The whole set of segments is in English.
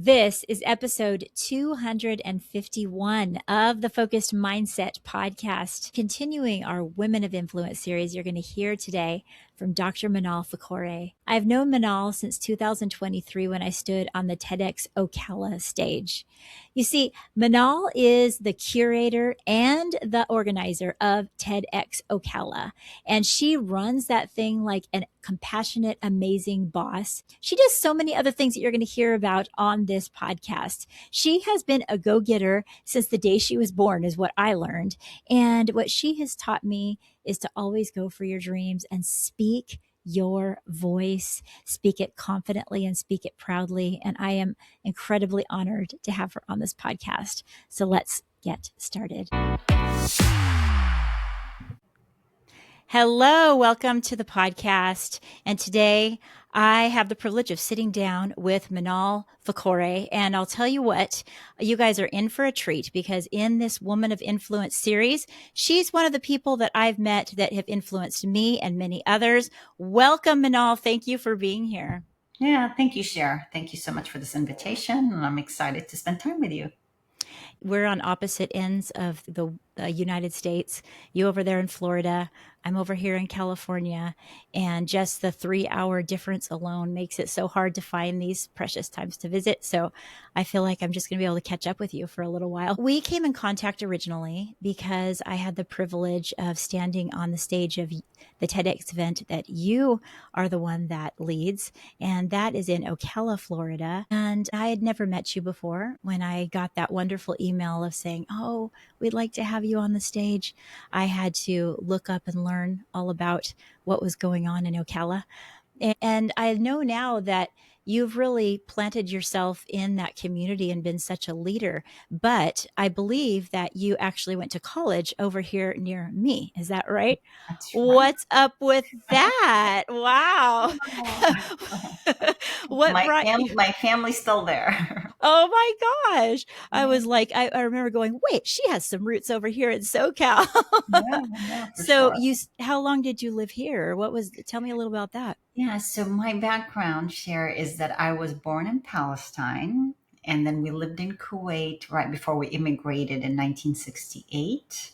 This is episode 251 of the Focused Mindset podcast, continuing our Women of Influence series. You're going to hear today from Dr. Manal Fakhoury. I've known Manal since 2023 when I stood on the TEDx Ocala stage. You see, Manal is the curator and the organizer of TEDx Ocala, and she runs that thing like a compassionate, amazing boss. She does so many other things that you're going to hear about on this podcast. She has been a go-getter since the day she was born, is what I learned. And what she has taught me is to always go for your dreams and speak your voice, speak it confidently and speak it proudly. And I am incredibly honored to have her on this podcast. So let's get started. Hello, welcome to the podcast. And today I have the privilege of sitting down with Manal Fakhoury. And I'll tell you what, you guys are in for a treat because in this Woman of Influence series, she's one of the people that I've met that have influenced me and many others. Welcome, Manal. Thank you for being here. Yeah, thank you, Cher. Thank you so much for this invitation. And I'm excited to spend time with you. We're on opposite ends of the United States. You over there in Florida, I'm over here in California. And just the 3-hour difference alone makes it so hard to find these precious times to visit. So I feel like I'm just going to be able to catch up with you for a little while. We came in contact originally because I had the privilege of standing on the stage of the TEDx event that you are the one that leads. And that is in Ocala, Florida. And I had never met you before. When I got that wonderful email of saying, oh, we'd like to have you on the stage, I had to look up and learn all about what was going on in Ocala. And I know now that you've really planted yourself in that community and been such a leader. But I believe that you actually went to college over here near me. Is that right? That's right. What's up with that? Wow. What brought you? My family's still there. Oh my gosh. I was like, I remember going, wait, she has some roots over here in SoCal. Yeah, for So sure. how long did you live here? Tell me a little about that. Yeah, so my background, Cher, is that I was born in Palestine, and then we lived in Kuwait right before we immigrated in 1968.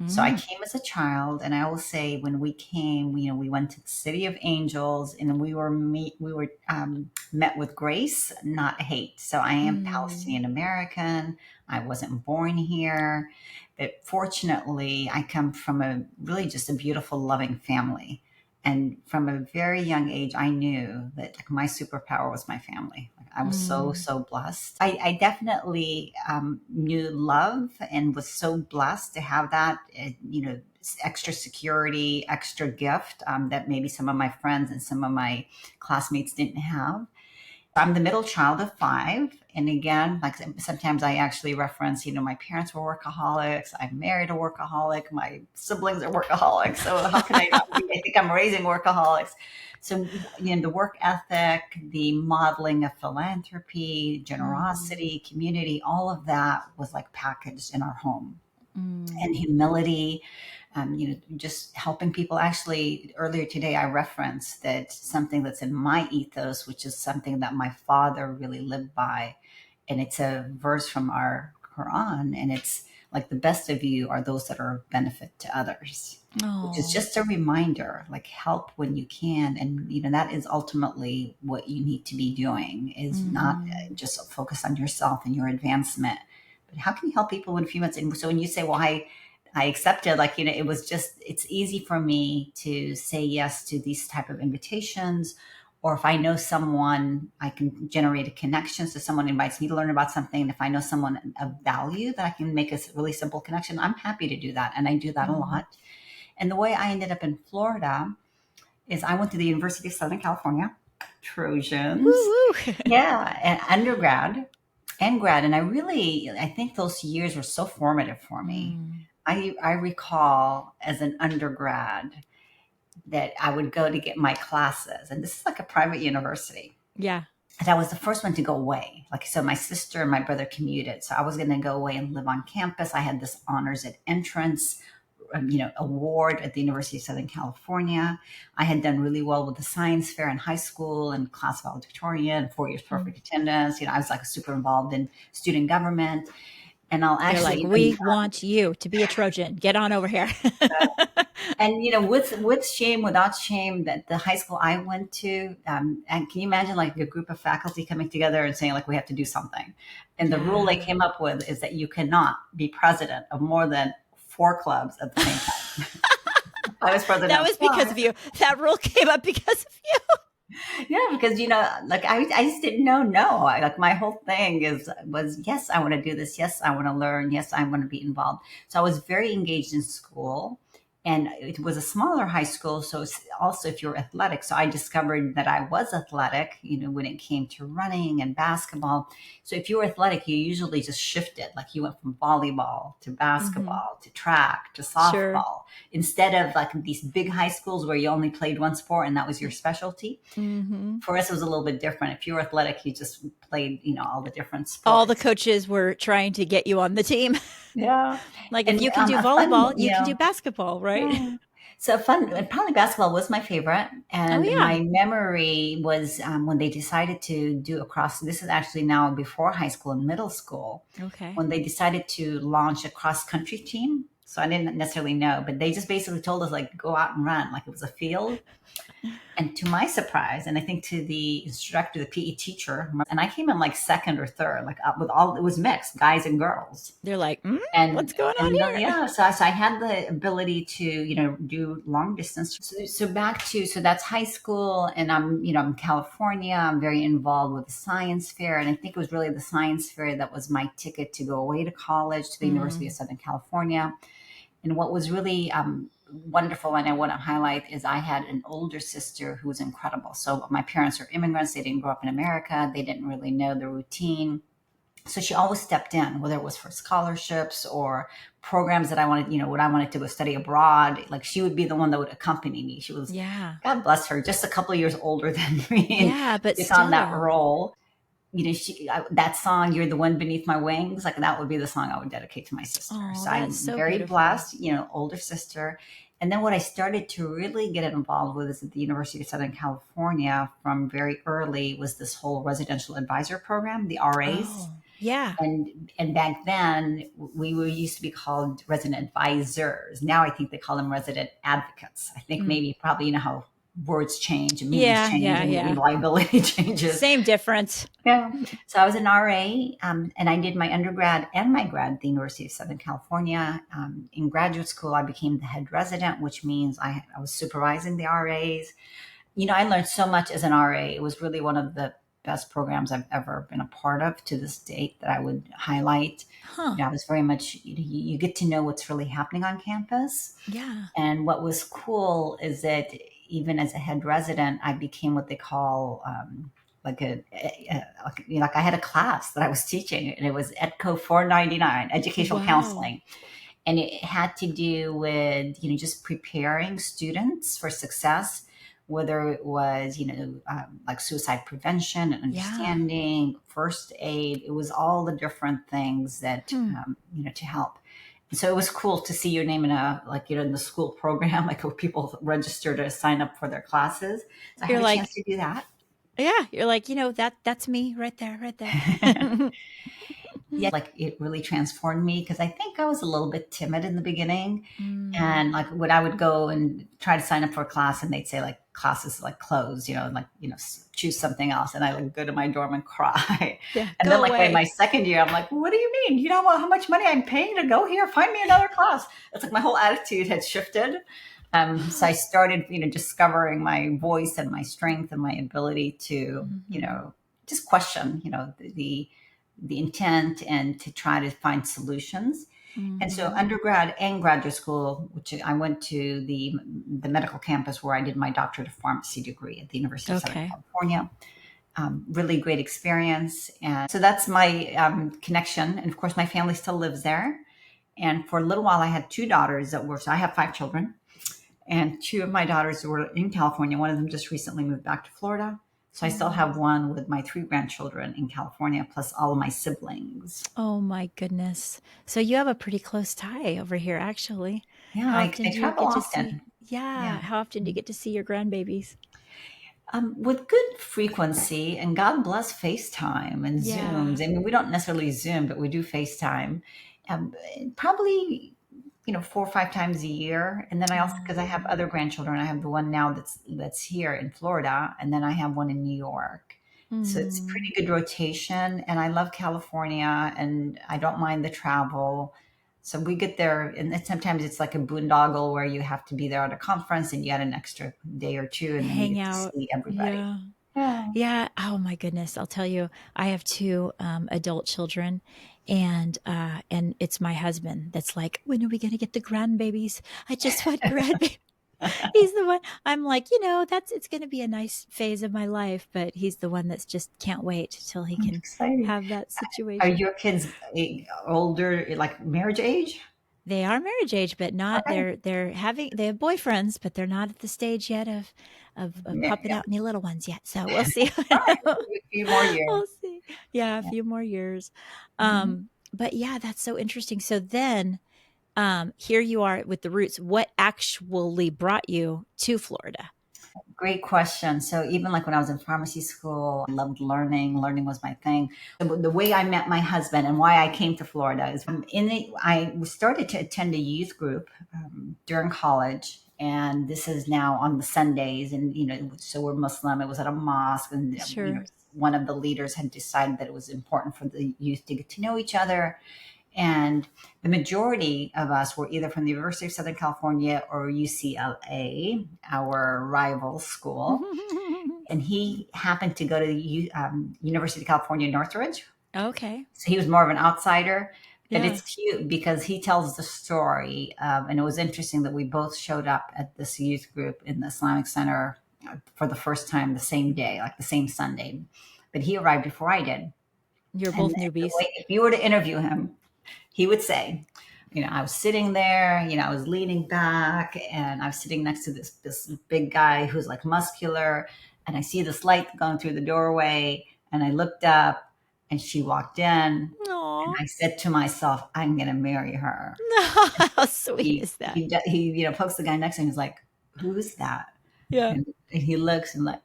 So I came as a child, and I will say when we came, we went to the City of Angels, and we were met with grace, not hate. So I am Palestinian American. I wasn't born here, but fortunately, I come from a really just a beautiful, loving family. And from a very young age, I knew that like my superpower was my family. Like, I was so blessed. I definitely knew love and was so blessed to have that, extra security, extra gift that maybe some of my friends and some of my classmates didn't have. I'm the middle child of 5. And again, like sometimes I actually reference, my parents were workaholics. I married a workaholic. My siblings are workaholics. So how can I not be? I think I'm raising workaholics. So, the work ethic, the modeling of philanthropy, generosity, community, all of that was like packaged in our home. And humility, just helping people. Actually, earlier today, I referenced that something that's in my ethos, which is something that my father really lived by. And it's a verse from our Quran, and it's like the best of you are those that are of benefit to others, which is just a reminder, like help when you can. And, that is ultimately what you need to be doing is not just focus on yourself and your advancement, but how can you help people in a few minutes? And so when you say, well, I accepted, like, it's easy for me to say yes to these type of invitations. Or if I know someone, I can generate a connection. So someone invites me to learn about something. If I know someone of value that I can make a really simple connection, I'm happy to do that. And I do that a lot. And the way I ended up in Florida is I went to the University of Southern California, Trojans. Yeah, and undergrad and grad. And I think those years were so formative for me. I recall as an undergrad that I would go to get my classes, and this is like a private university. Yeah. And I was the first one to go away. Like, so my sister and my brother commuted. So I was going to go away and live on campus. I had this honors at entrance award at the University of Southern California. I had done really well with the science fair in high school and class valedictorian, 4 years perfect attendance. I was like super involved in student government. And I'll They're like, actually we want you to be a Trojan. Get on over here. and with shame, without shame, that the high school I went to, and can you imagine like a group of faculty coming together and saying like we have to do something, and the rule they came up with is that you cannot be president of more than 4 clubs at the same time. I was president. That was because of you. That rule came up because of you. Yeah, because like I just didn't know. No, like my whole thing was yes, I want to do this. Yes, I want to learn. Yes, I want to be involved. So I was very engaged in school, and it was a smaller high school. So it's also if you're athletic. So I discovered that I was athletic. When it came to running and basketball. So if you were athletic, you usually just shifted. Like you went from volleyball to basketball to track to softball. Sure. Instead of like these big high schools where you only played one sport and that was your specialty. For us, it was a little bit different. If you were athletic, you just played, all the different sports. All the coaches were trying to get you on the team. Yeah. Like if you can do volleyball, you can do basketball, right? Yeah. So fun. Probably basketball was my favorite. And my memory was when they decided to do this is actually now before high school and middle school. Okay. When they decided to launch a cross country team. So I didn't necessarily know, but they just basically told us like, go out and run. Like it was a field. And to my surprise, and I think to the instructor, the PE teacher, and I came in like second or third, like up with it was mixed, guys and girls. They're like, and what's going on here? Yeah, so I had the ability to do long distance. So that's high school, and I'm in California. I'm very involved with the science fair, and I think it was really the science fair that was my ticket to go away to college to the University of Southern California. And what was really wonderful, and I want to highlight, is I had an older sister who was incredible. So my parents are immigrants. They didn't grow up in America. They didn't really know the routine. So she always stepped in, whether it was for scholarships or programs that I wanted, what I wanted to go study abroad. Like she would be the one that would accompany me. She was, God bless her, just a couple of years older than me. Yeah, but took still on that role. That song, "You're the Wind Beneath My Wings," like that would be the song I would dedicate to my sister. So I'm very blessed, older sister. And then what I started to really get involved with is at the University of Southern California from very early was this whole residential advisor program, the RAs. Oh, yeah. And back then we used to be called resident advisors. Now I think they call them resident advocates. I think maybe probably how words change and meanings change and liability changes. Same difference. Yeah. So I was an RA and I did my undergrad and my grad at the University of Southern California. In graduate school, I became the head resident, which means I was supervising the RAs. I learned so much as an RA. It was really one of the best programs I've ever been a part of to this date that I would highlight. I was very much, you get to know what's really happening on campus. Yeah. And what was cool is that even as a head resident, I became what they call like I had a class that I was teaching, and it was EDCO 499, educational counseling. And it had to do with, just preparing students for success, whether it was, like suicide prevention and understanding, first aid. It was all the different things that, to help. So it was cool to see your name in in the school program, like where people register to sign up for their classes. So I had a chance to do that. Yeah. You're like, that's me right there. Yeah, like it really transformed me because I think I was a little bit timid in the beginning. And like when I would go and try to sign up for a class and they'd say like classes like closed, choose something else. And I would go to my dorm and cry. Yeah, and then like by my second year, I'm like, what do you mean? You know how much money I'm paying to go here? Find me another class. It's like my whole attitude had shifted. So I started, discovering my voice and my strength and my ability to, just question, the intent and to try to find solutions. And so undergrad and graduate school, which I went to the medical campus where I did my doctorate of pharmacy degree at the University of Southern California. Really great experience. And so that's my connection. And of course, my family still lives there. And for a little while, I had 2 daughters so I have 5 children. And 2 of my daughters were in California. One of them just recently moved back to Florida. So I still have one with my 3 grandchildren in California, plus all of my siblings. Oh my goodness. So you have a pretty close tie over here, actually. Yeah, How I often do you travel get to see? often. Yeah, Yeah. how often do you get to see your grandbabies? With good frequency, and God bless FaceTime and Yeah. Zooms. I mean, we don't necessarily Zoom, but we do FaceTime. Um, Probably, 4 or 5 times a year. And then I also, because I have Oh. other grandchildren, I have the one now that's here in Florida, and then I have one in New York. So it's a Mm. pretty good rotation. And I love California, and I don't mind the travel. So we get there, and sometimes it's like a boondoggle where you have to be there at a conference and you got an extra day or two, and then you Hang get to out. see everybody. Yeah. Yeah. Yeah. Oh my goodness. I'll tell you, I have two adult children, and it's my husband that's like, when are we gonna get the grandbabies? I just want grandbabies. He's the one I'm like, that's it's gonna be a nice phase of my life, but he's the one that's just can't wait till he can Exciting. have that Are situation. your kids older, like marriage age? They are marriage age, but not Okay. they have boyfriends, but they're not at the stage yet of Yeah, popping yeah. out any little ones yet. So we'll see. All right. A few more years. We'll see. Yeah, a Yeah. few more years. Mhm. But yeah, that's so interesting. So then here you are with the roots. What actually brought you to Florida? Great question. So even like when I was in pharmacy school, I loved learning. Learning was my thing. The way I met my husband and why I came to Florida is I started to attend a youth group during college. And this is now on the Sundays. And, so we're Muslim. It was at a mosque. And, Sure. one of the leaders had decided that it was important for the youth to get to know each other. And the majority of us were either from the University of Southern California or UCLA, our rival school. And he happened to go to the University of California, Northridge. Okay. So he was more of an outsider. But Yeah. it's cute because he tells the story. And it was interesting that we both showed up at this youth group in the Islamic Center for the first time the same day, like the same Sunday. But he arrived before I did. You're And both the newbies. way, if you were to interview him, he would say, I was sitting there, I was leaning back and I was sitting next to this big guy who's like muscular. And I see this light going through the doorway. And I looked up and she walked in. And Aw. I said to myself, I'm going to marry her. How sweet is that? He pokes the guy next to him. He's like, who's that? Yeah. And he looks and like,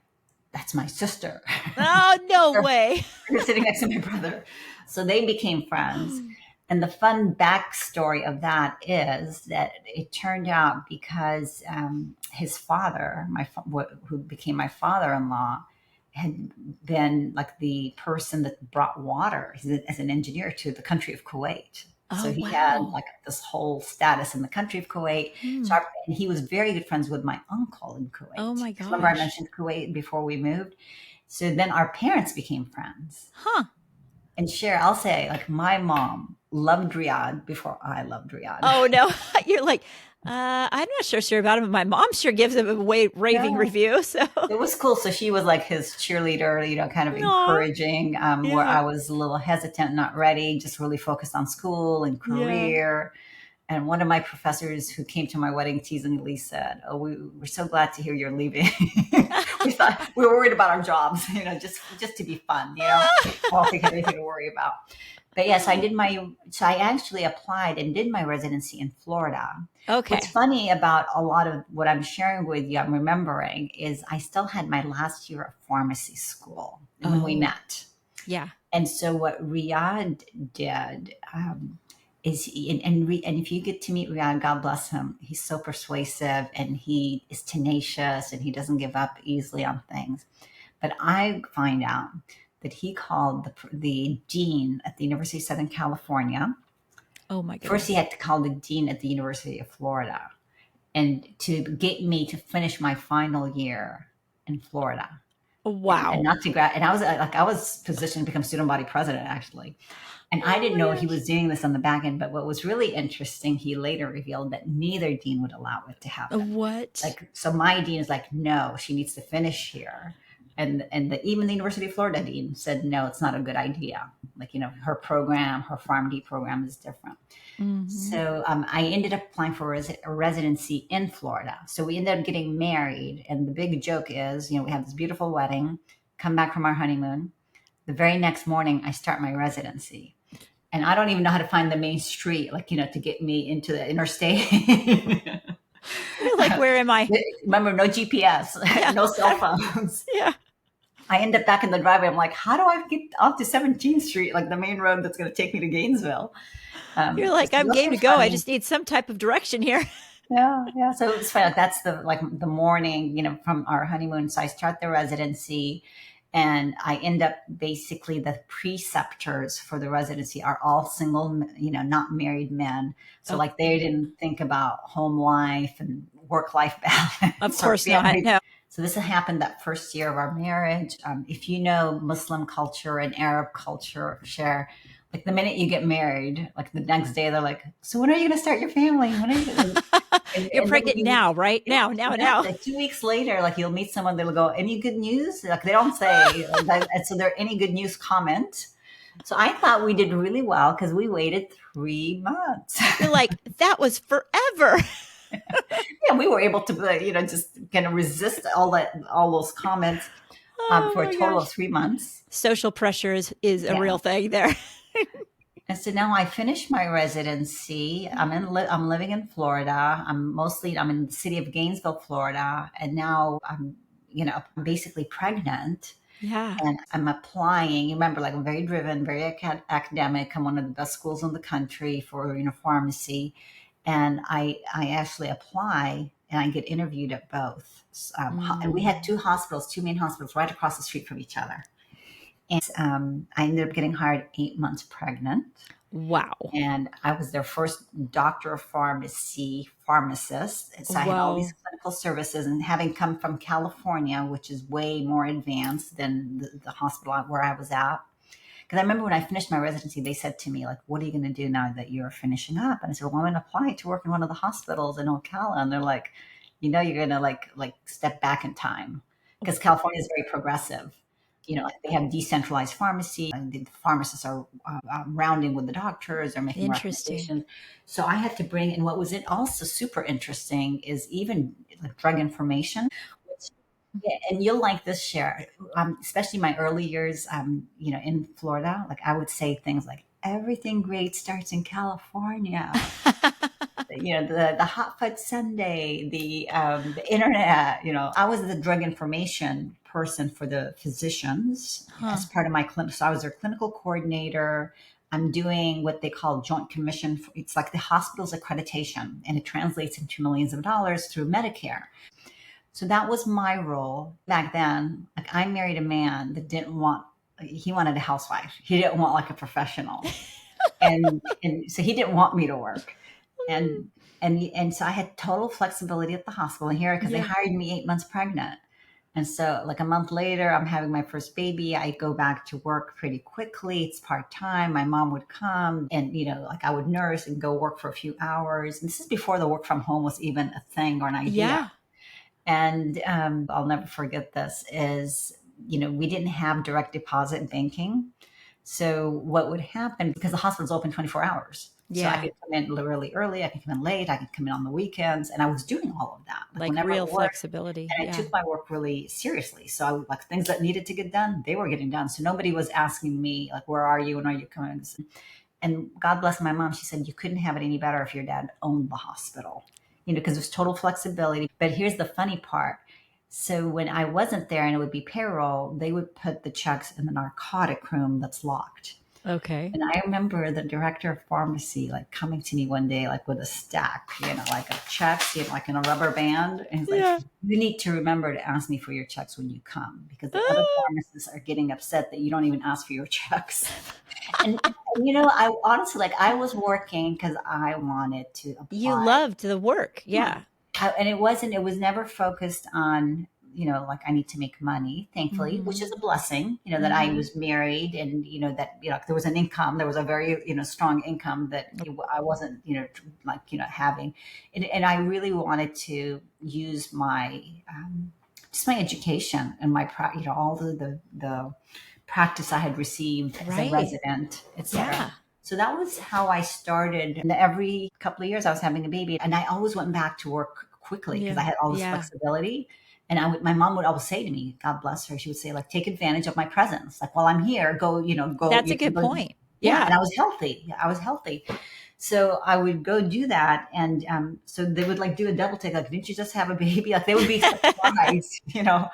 that's my sister. Oh, no way. Who's sitting next to my brother. So they became friends. And the fun backstory of that is that it turned out because his father, who became my father-in-law, had been like the person that brought water as an engineer to the country of Kuwait. So Oh, he had wow. like this whole status in the country of Kuwait. Hmm. And he was very good friends with my uncle in Oh Kuwait. my Because remember I gosh. mentioned Kuwait before we moved. So then our parents became friends. Huh. And Cher, I'll say, like, my mom loved Riyadh before I loved Riyadh. Oh no. You're like, I'm not sure about him, but my mom sure gives him a raving Yeah. review. So It was cool. So she was like his cheerleader, kind of Aw. encouraging, where Yeah. I was a little hesitant, not ready, just really focused on school and Yeah. career. And one of my professors who came to my wedding teasingly said, "Oh, we're so glad to hear you're leaving. We thought we were worried about our jobs, just to be fun, I don't think anything to worry about." But yes, so I actually applied and did my residency in Florida. What's Okay. funny about a lot of what I'm sharing with you, I'm remembering, is I still had my last year of pharmacy school when we Oh, met. yeah. And so what Riyadh did and if you get to meet Riyadh, God bless him, he's so persuasive and he is tenacious and he doesn't give up easily on things. But I find out that he called the dean at the University of Southern California. Oh my First, he goodness. had to call the dean at the University of Florida and to get me to finish my final year in Florida and Wow. not to grad. And I was positioned to become student body president actually. And I Oh didn't know my he gosh. was doing this on the back end. But what was really interesting, he later revealed that neither dean would allow it to happen. What? Like, so my dean is like, no, she needs to finish here. Even the University of Florida dean said, no, it's not a good idea. Like, her program, her PharmD program is different. Hmm. So I ended up applying for a residency in Florida. So we ended up getting married. And the big joke is, we have this beautiful wedding, come back from our honeymoon. The very next morning, I start my residency. And I don't even know how to find the main street, like, to get me into the interstate. You're like, where am I? Remember, no GPS, Yeah. no cell phones. Yeah. I end up back in the driveway. I'm like, how do I get off to 17th Street, like the main road that's going to take me to Gainesville? You're like, So I'm those game are to go. I funny. just need some type of direction here. Yeah, yeah. So it's funny. Like that's the morning, from our honeymoon. So I start the residency, and I end up basically the preceptors for the residency are all single, not married men. So Oh, like they didn't think about home life and work life of balance or course not. family. No. So this happened that first year of our marriage. If you know Muslim culture and Arab culture, share. Like the minute you get married, like the next day, they're like, "So when are you going to start your family? When are you?" You're And then pregnant you, now, right? yeah, Now, now, now. exactly. 2 weeks later, like you'll meet someone, they'll go, "Any good news?" Like they don't say, and so there any good news comment. So I thought we did really well because we waited 3 months. You're like, that was forever. Yeah, we were able to, just kind of resist all those comments Oh for a my total of gosh. 3 months. Social pressure is a Yeah. real thing there. And so now I finished my residency. I'm living in Florida. I'm in the city of Gainesville, Florida, and now I'm basically pregnant Yeah. and I'm applying. You remember, like I'm very driven, very academic. I'm one of the best schools in the country for pharmacy, and I actually apply and I get interviewed at both. We Mm. had two main hospitals right across the street from each other, and I ended up getting hired 8 months pregnant. Wow. And I was their first doctor of pharmacy pharmacist. And so I had all these Whoa. clinical services, and having come from California, which is way more advanced than the hospital where I was at. Because I remember when I finished my residency, they said to me, like, what are you going to do now that you're finishing up? And I said, well, I'm going to apply to work in one of the hospitals in Ocala. And they're like, you're going to like step back in time because California is very progressive. Like they have decentralized pharmacy, and the pharmacists are rounding with the doctors or making Interesting. recommendations. So I had to bring, and what was it also super interesting is even like drug information, which, yeah, and you'll like this share, especially my early years, in Florida. Like I would say things like, "Everything great starts in California." The hot fudge sundae, the internet. I was the drug information person for the physicians Huh. as part of my clinic. So I was their clinical coordinator. I'm doing what they call joint commission. It's like the hospital's accreditation, and it translates into millions of dollars through Medicare. So that was my role back then. Like I married a man that didn't want. He wanted a housewife. He didn't want like a professional, and so he didn't want me to work, and and so I had total flexibility at the hospital. And here, because they Yeah. hired me 8 months pregnant, and so like a month later, I'm having my first baby. I go back to work pretty quickly. It's part time. My mom would come, and like I would nurse and go work for a few hours. And this is before the work from home was even a thing or an idea. Yeah. And I'll never forget this is, we didn't have direct deposit banking. So what would happen, because the hospital's open 24 hours. So I Yeah. could come in really early, I could come in late, I could come in on the weekends. And I was doing all of that. Like Like whenever I real worked, flexibility. and I Yeah. took my work really seriously. So I would, like things that needed to get done, they were getting done. So nobody was asking me like, where are you and are you coming? And God bless my mom. She said, you couldn't have it any better if your dad owned the hospital, because there's total flexibility. But here's the funny part. So when I wasn't there and it would be payroll, they would put the checks in the narcotic room that's locked. Okay. And I remember the director of pharmacy like coming to me one day, like with a stack, like of checks, like in a rubber band. And he's like, Yeah. you need to remember to ask me for your checks when you come because the other Ah, pharmacists are getting upset that you don't even ask for your checks. And I honestly, like, I was working because I wanted to you apply. loved the work. Yeah. Yeah. And it was never focused on, like I need to make money, thankfully, which is Hmm. a blessing, that I Hmm. was married and, that, there was an income, there was a very, strong income that I wasn't, like, having. And I really wanted to use just my education and all the practice I had received as a Right. resident, etc. Yeah. So that was how I started. And every couple of years, I was having a baby, and I always went back to work quickly because Yeah. I had all this Yeah. flexibility. And my mom would always say to me, God bless her, she would say, like, take advantage of my presence. Like, while I'm here, go, That's a you can good go. point. Yeah, Yeah. and I was healthy. Yeah, I was healthy. So I would go do that, and so they would like do a double take. Like, didn't you just have a baby? Like they would be surprised, you know.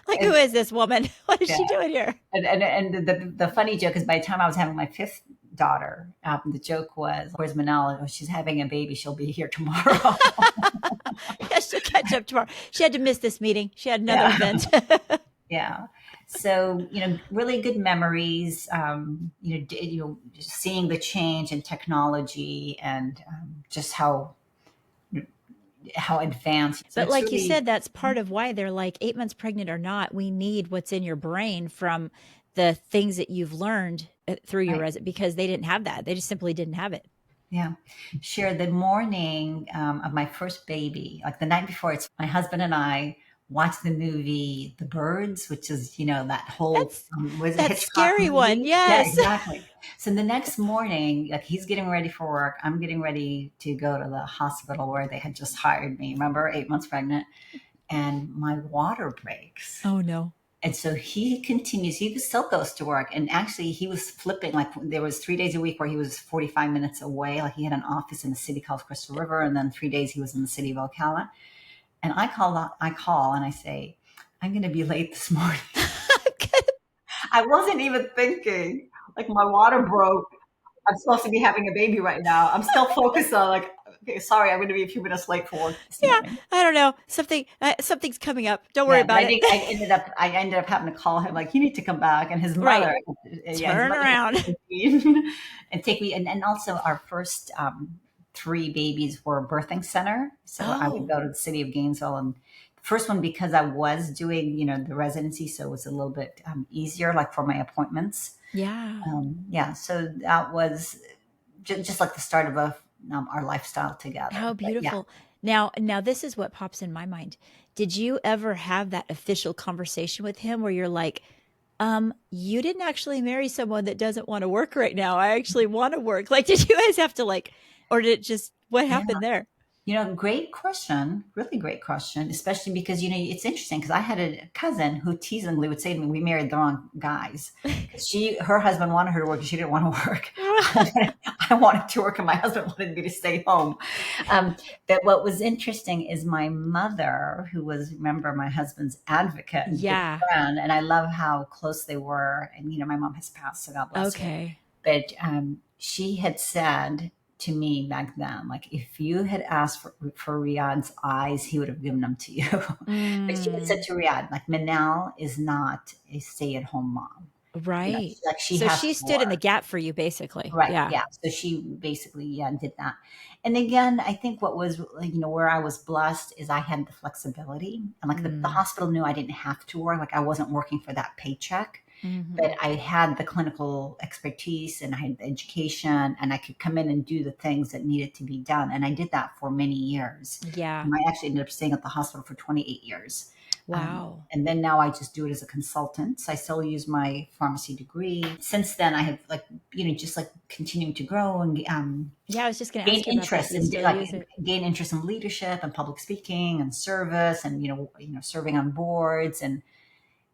Like, who And, is this woman? What is yeah, she doing here? and the funny joke is by the time I was having my fifth daughter, the joke was, "Where's Manal? Oh, she's having a baby. She'll be here tomorrow." Yeah, she'll catch up tomorrow. She had to miss this meeting. She had another Yeah, event. yeah. So really good memories. Just seeing the change in technology and just how advanced. So But it's like you really said, that's part of why they're like 8 months pregnant or not, we need what's in your brain from the things that you've learned through your right. resident because they didn't have that. They just simply didn't have it. Yeah. Share the morning of my first baby, like the night before, it's my husband and I watched the movie The Birds, which is, that whole, That's was it that Hitchcock scary one. movie? Yeah, Yes. exactly. So the next morning, like he's getting ready for work. I'm getting ready to go to the hospital where they had just hired me. Remember, 8 months pregnant, and my water breaks. Oh no. And so he continues, he still goes to work. And actually he was flipping, like there was 3 days a week where he was 45 minutes away. Like he had an office in a city called Crystal River. And then 3 days he was in the city of Ocala. And I call and I say, I'm going to be late this morning. I wasn't even thinking, like my water broke. I'm supposed to be having a baby right now. I'm still focused on like, okay, sorry, I'm going to be a few minutes late for work this Yeah, morning. I don't know. Something's coming up. Don't worry Yeah, but about it. I ended up having to call him like, you need to come back. And his Right. mother, yeah, his Turn mother had around. to take me and take me. And also our first three babies were a birthing center. So I would Oh, go to the city of Gainesville, and the first one, because I was doing, the residency. So it was a little bit easier, like for my appointments. yeah. Yeah. So that was just like the start of our lifestyle How together. But yeah. beautiful. Now this is what pops in my mind. Did you ever have that official conversation with him where you're like, you didn't actually marry someone that doesn't want to work right now. I actually want to work. Like, did you guys have to like, or did it just, what Yeah. happened there? Great question. Really great question, especially because, it's interesting because I had a cousin who teasingly would say to me, we married the wrong guys. Because her husband wanted her to work and she didn't want to work. I wanted to work and my husband wanted me to stay home. But what was interesting is my mother, who was, remember, my husband's advocate and good Yeah. friend, and I love how close they were. And, my mom has passed, so God bless her. Okay. But she had said to me back then, like, if you had asked for Riyadh's eyes, he would have given them to you. But she had said Mm, to Riyadh, like, Manal is not a stay-at-home mom. right. Like she So has she to stood in the work. gap for you, basically. Right. Yeah. Yeah. So she basically, yeah, did that. And again, I think what was, where I was blessed is I had the flexibility, and like the Mm, hospital knew I didn't have to work. Like I wasn't working for that paycheck, but hmm. I had the clinical expertise and I had the education, and I could come in and do the things that needed to be done. And I did that for many years. Yeah. I actually ended up staying at the hospital for 28 years. Wow. And then now I just do it as a consultant. So I still use my pharmacy degree. Since then, I have just like continuing to grow and Yeah, I was just going to gain ask you about that. Do interest you in still use it? leadership and public speaking and service, and serving on boards, and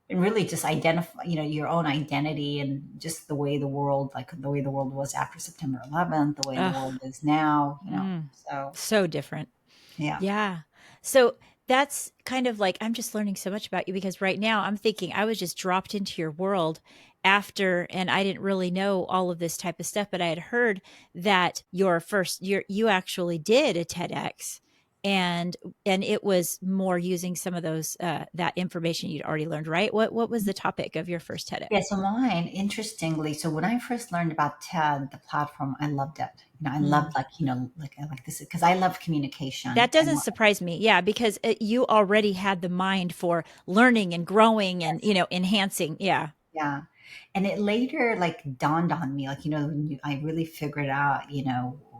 really just identify your own identity and just the way the world was after September 11th, the way the Ugh. world is now. Mm, So so different. yeah. Yeah. So that's kind of like, I'm just learning so much about you because right now I'm thinking I was just dropped into your world after, and I didn't really know all of this type of stuff, but I had heard that you actually did a TEDx and, it was more using some of those, that information you'd already learned, right? What was the topic of your first TEDx? Yeah, so mine, interestingly, so when I first learned about TED, the platform, I loved it. I loved, Mm. like, like this because I love communication That doesn't surprise me. Yeah, because you already had the mind for learning and growing and, enhancing. Yeah. yeah. And it later like dawned on me, like, I really figured out,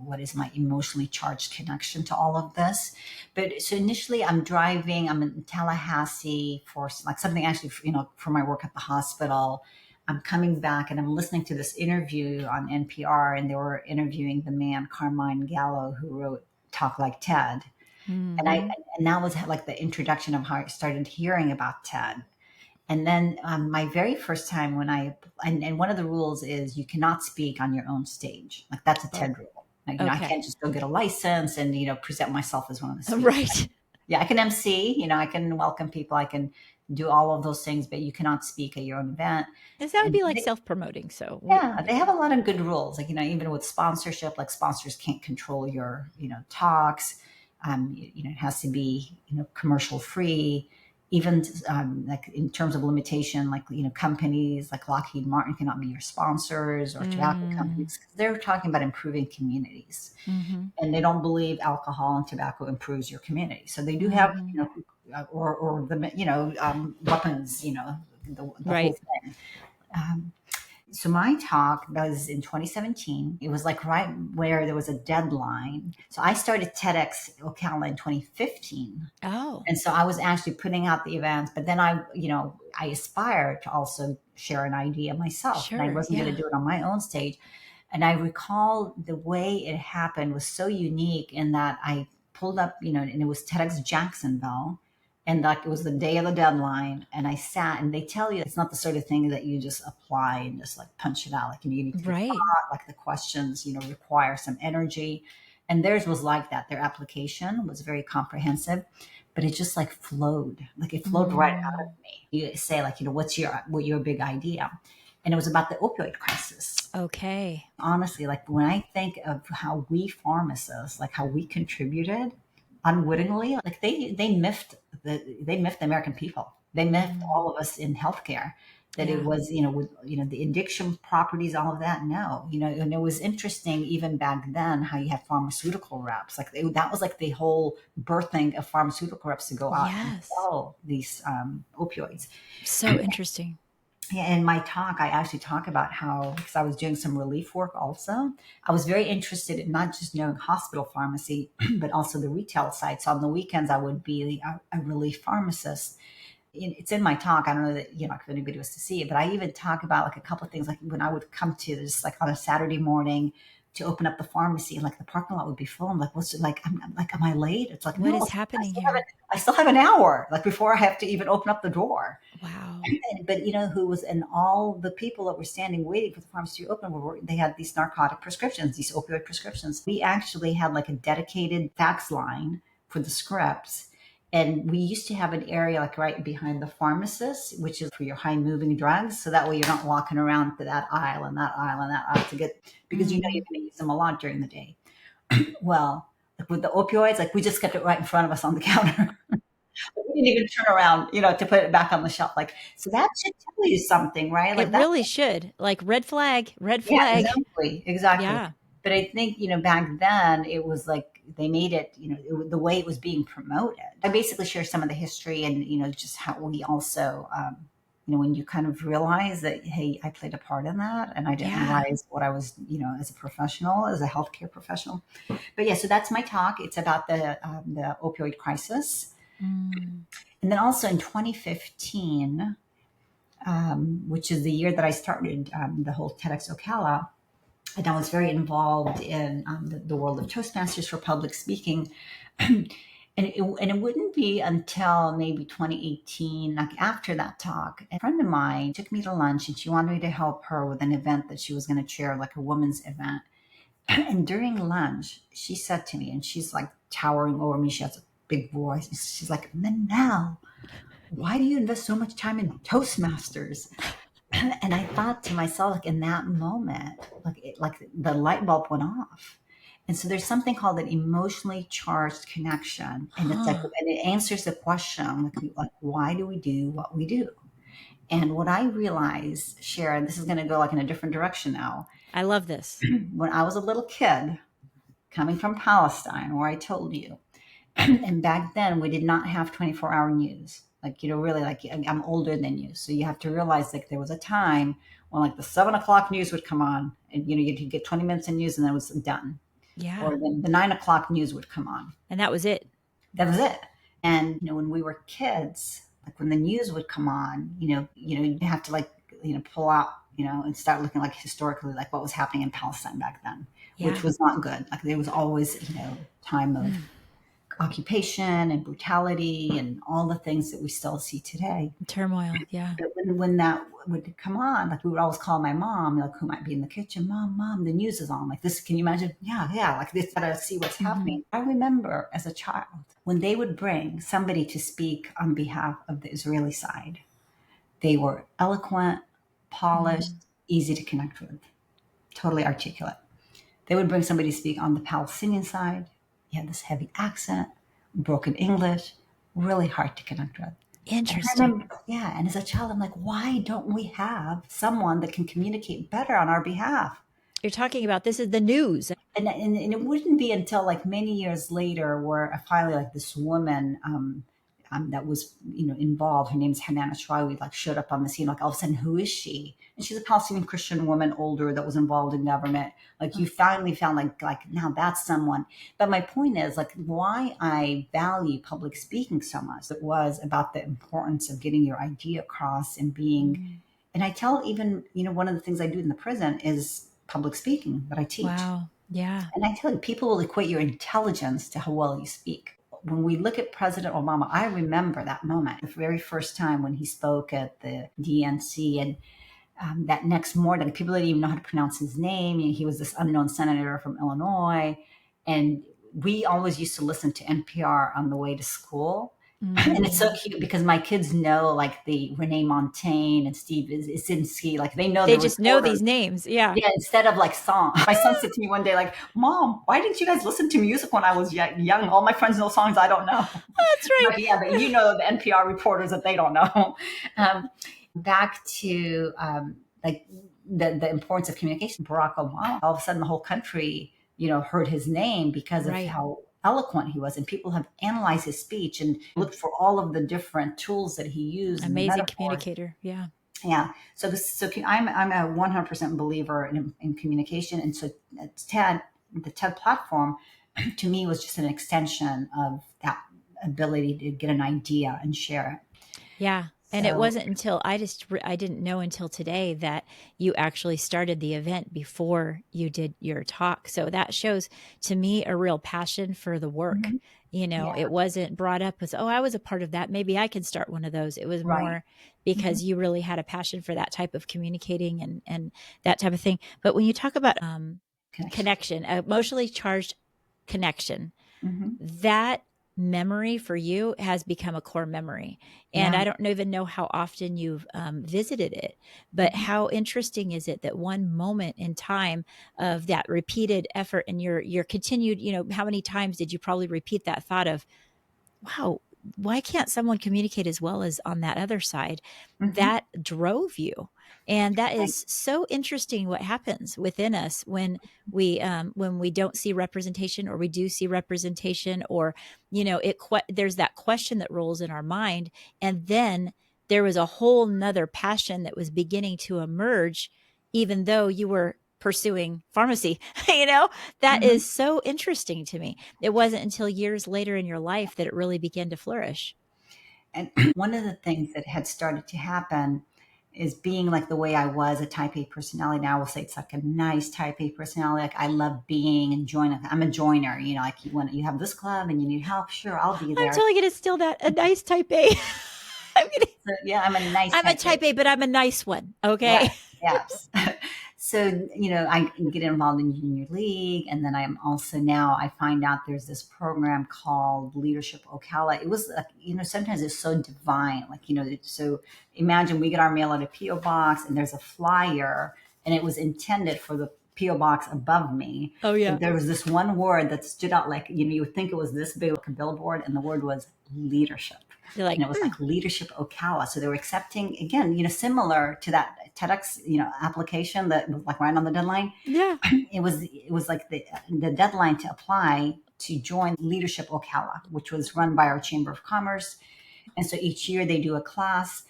what is my emotionally charged connection to all of this. But so initially I'm in Tallahassee for like something actually, for my work at the hospital. I'm coming back and I'm listening to this interview on NPR, and they were interviewing the man, Carmine Gallo, who wrote Talk Like Ted. And Hmm. and that was like the introduction of how I started hearing about TED. And then my very first time when and one of the rules is you cannot speak on your own stage. Like that's a Oh, TED rule. Like, I okay. can't just go get a license and, present myself as one of the speakers. Right. Yeah, I can MC, I can welcome people, I can do all of those things, but you cannot speak at your own event. Because that would And be like self-promoting. So, yeah, they have a lot of good rules. Like, even with sponsorship, like sponsors can't control your, talks. It has to be, commercial free. Even like in terms of limitation, like, companies like Lockheed Martin cannot be your sponsors or tobacco mm, companies, 'cause they're talking about improving communities, mm-hmm, and they don't believe alcohol and tobacco improves your community. So they do have, mm-hmm. or the, weapons, the whole Right. thing. Um, so my talk was in 2017. It was like right where there was a deadline. So I started TEDx Ocala in 2015. Oh, And so I was actually putting out the events, but then I aspired to also share an idea myself. And I sure. wasn't going to Yeah. do it on my own stage. And I recall the way it happened was so unique in that I pulled up, and it was TEDx Jacksonville. And like it was the day of the deadline. And I sat, and they tell you it's not the sort of thing that you just apply and just like punch it out. Like, you need to give Right. thought, like the questions, require some energy. And theirs was like that. Their application was very comprehensive, but it just like flowed. Like it flowed right out of Mm, me. You say like, what your big idea? And it was about the opioid crisis. okay. Honestly, like when I think of how we pharmacists, like how we contributed unwittingly, like they miffed the American people. They miffed Mm, all of us in healthcare, that it yeah. was, with, the addiction properties, all of that. No, and it was interesting even back then how you had pharmaceutical reps. Like that was like the whole birthing of pharmaceutical reps to go out and Yes. sell these opioids. So interesting. Yeah, in my talk, I actually talk about how, because I was doing some relief work also, I was very interested in not just knowing hospital pharmacy, but also the retail side. So on the weekends, I would be a relief pharmacist. It's in my talk. I don't know that, if anybody was to see it, but I even talk about like a couple of things, like when I would come to this, like on a Saturday morning to open up the pharmacy, and like the parking lot would be full. I'm like, what's it like? I'm like, am I late? It's like, What no, is happening have here? I still have an hour, like before I have to even open up the door. Wow. But who was, and all the people that were standing waiting for the pharmacy to open they had these narcotic prescriptions, these opioid prescriptions. We actually had like a dedicated fax line for the scripts. And we used to have an area like right behind the pharmacist, which is for your high moving drugs. So that way you're not walking around to that aisle and that aisle and that aisle to get, because Mm-hmm. you're going to use them a lot during the day. Well, like with the opioids, like we just kept it right in front of us on the counter. We didn't even turn around, to put it back on the shelf. Like, so that should tell you something, right? It Like that. really should. Like red flag, red Yeah, flag. exactly, exactly. Yeah. But I think, back then it was like they made it, the way it was being promoted. I basically share some of the history and, just how we also, when you kind of realize that, hey, I played a part in that and I didn't Yeah. realize what I was, as a professional, as a healthcare professional. But yeah, so that's my talk. It's about the opioid crisis. Mm. And then also in 2015, which is the year that I started the whole TEDx Ocala, and I was very involved in the world of Toastmasters for public speaking. And it wouldn't be until maybe 2018, like after that talk, a friend of mine took me to lunch and she wanted me to help her with an event that she was going to chair, like a women's event. And during lunch, she said to me, and she's like towering over me, she has a big voice. She's like, Manal, why do you invest so much time in Toastmasters? And I thought to myself, like in that moment, like the light bulb went off. And so there's something called an emotionally charged connection, and it's like, Huh. and it answers the question, like why do we do what we do? And what I realized, Sharon, this is going to go like in a different direction now. I love this. When I was a little kid coming from Palestine, where I told you, and back then we did not have 24-hour news. Like, really, like I'm older than you, so you have to realize like there was a time when like the 7 o'clock news would come on, and you'd get 20 minutes of news and then it was done. Yeah. Or then the 9 o'clock news would come on. And that was it. That was it. And when we were kids, like when the news would come on, you have to like pull out, and start looking like historically like what was happening in Palestine back then, which Yeah. was not good. Like there was always time of Mm. occupation and brutality and all the things that we still see today. Turmoil. Yeah. But when that would come on, like we would always call my mom, like who might be in the kitchen, mom, the news is on. Like this, can you imagine? Yeah, like this, gotta see what's Mm-hmm. happening. I remember as a child when they would bring somebody to speak on behalf of the Israeli side. They were eloquent, polished, Mm. easy to connect with, totally articulate. They would bring somebody to speak on the Palestinian side. He had this heavy accent, broken English, really hard to connect with. And I Interesting. remember, yeah, and as a child, I'm like, why don't we have someone that can communicate better on our behalf? You're talking about this is the news. And it wouldn't be until like many years later where I finally like this woman that was involved. Her name's Hanan Ashrawi, like showed up on the scene. Like all of a sudden, who is she? And she's a Palestinian Christian woman, older, that was involved in government. Like you finally found like now that's someone. But my point is like why I value public speaking so much. It was about the importance of getting your idea across and being. Mm. And I tell even one of the things I do in the prison is public speaking that I teach. Wow. Yeah. And I tell you, people will equate your intelligence to how well you speak. When we look at President Obama, I remember that moment, the very first time when he spoke at the DNC. And that next morning, people didn't even know how to pronounce his name. He was this unknown senator from Illinois. And we always used to listen to NPR on the way to school. And it's so Mm. cute because my kids know like the Renee Montagne and Steve Isinski, like they know They the just know reporters. these names. Yeah. Yeah, instead of like song. My son said to me one day, like, Mom, why didn't you guys listen to music when I was young? All my friends know songs I don't know. That's right. Like, yeah, but the NPR reporters that they don't know. Um, Back to like the importance of communication. Barack Obama, all of a sudden the whole country, heard his name because of Right. how eloquent he was. And people have analyzed his speech and looked for all of the different tools that he used and the Amazing metaphors. communicator. Yeah. Yeah. So I'm a 100% believer in communication, and so the TED platform, to me was just an extension of that ability to get an idea and share it. Yeah. And it So wasn't until I didn't know until today that you actually started the event before you did your talk. So that shows to me a real passion for the work. mhm, yeah, It wasn't brought up as, oh, I was a part of that. Maybe I can start one of those. It was right. more hmm because you really had a passion for that type of communicating and that type of thing. But when you talk about Connection. connection, emotionally charged connection, hmm that memory for you has become a core memory. And Yeah. I don't even know how often you've visited it, but hmm how interesting is it that one moment in time of that repeated effort and your continued, how many times did you probably repeat that thought of, wow, why can't someone communicate as well as on that other side? hmm That drove you. And that Right. is so interesting what happens within us when we don't see representation or we do see representation or there's that question that rolls in our mind, and then there was a whole nother passion that was beginning to emerge even though you were pursuing pharmacy. That hmm is so interesting to me. It wasn't until years later in your life that it really began to flourish. And one of the things that had started to happen is being like the way I was a type A personality. Now I will say it's like a nice type A personality. Like I love being and joining. I'm a joiner, like you have this club and you need help. Sure, I'll be I'm there. totally going to steal that. A nice type A. I'm, gonna, So yeah, I'm a nice I'm a type A. type A, but I'm a nice one. Yes, Okay. yes. So, I get involved in junior league. And then I'm also now I find out there's this program called Leadership Ocala. It was like, sometimes it's so divine. Like, so imagine we get our mail at a P.O. box and there's a flyer and it was intended for the P.O. box above me. Oh, But yeah. there was this one word that stood out like, you would think it was this big, like a billboard, and the word was leadership. You're And like, it was like Leadership Ocala. So they were accepting again, similar to that TEDx, application that was like right on the deadline. yeah. It was like the deadline to apply to join Leadership Ocala, which was run by our Chamber of Commerce. And so each year they do a class,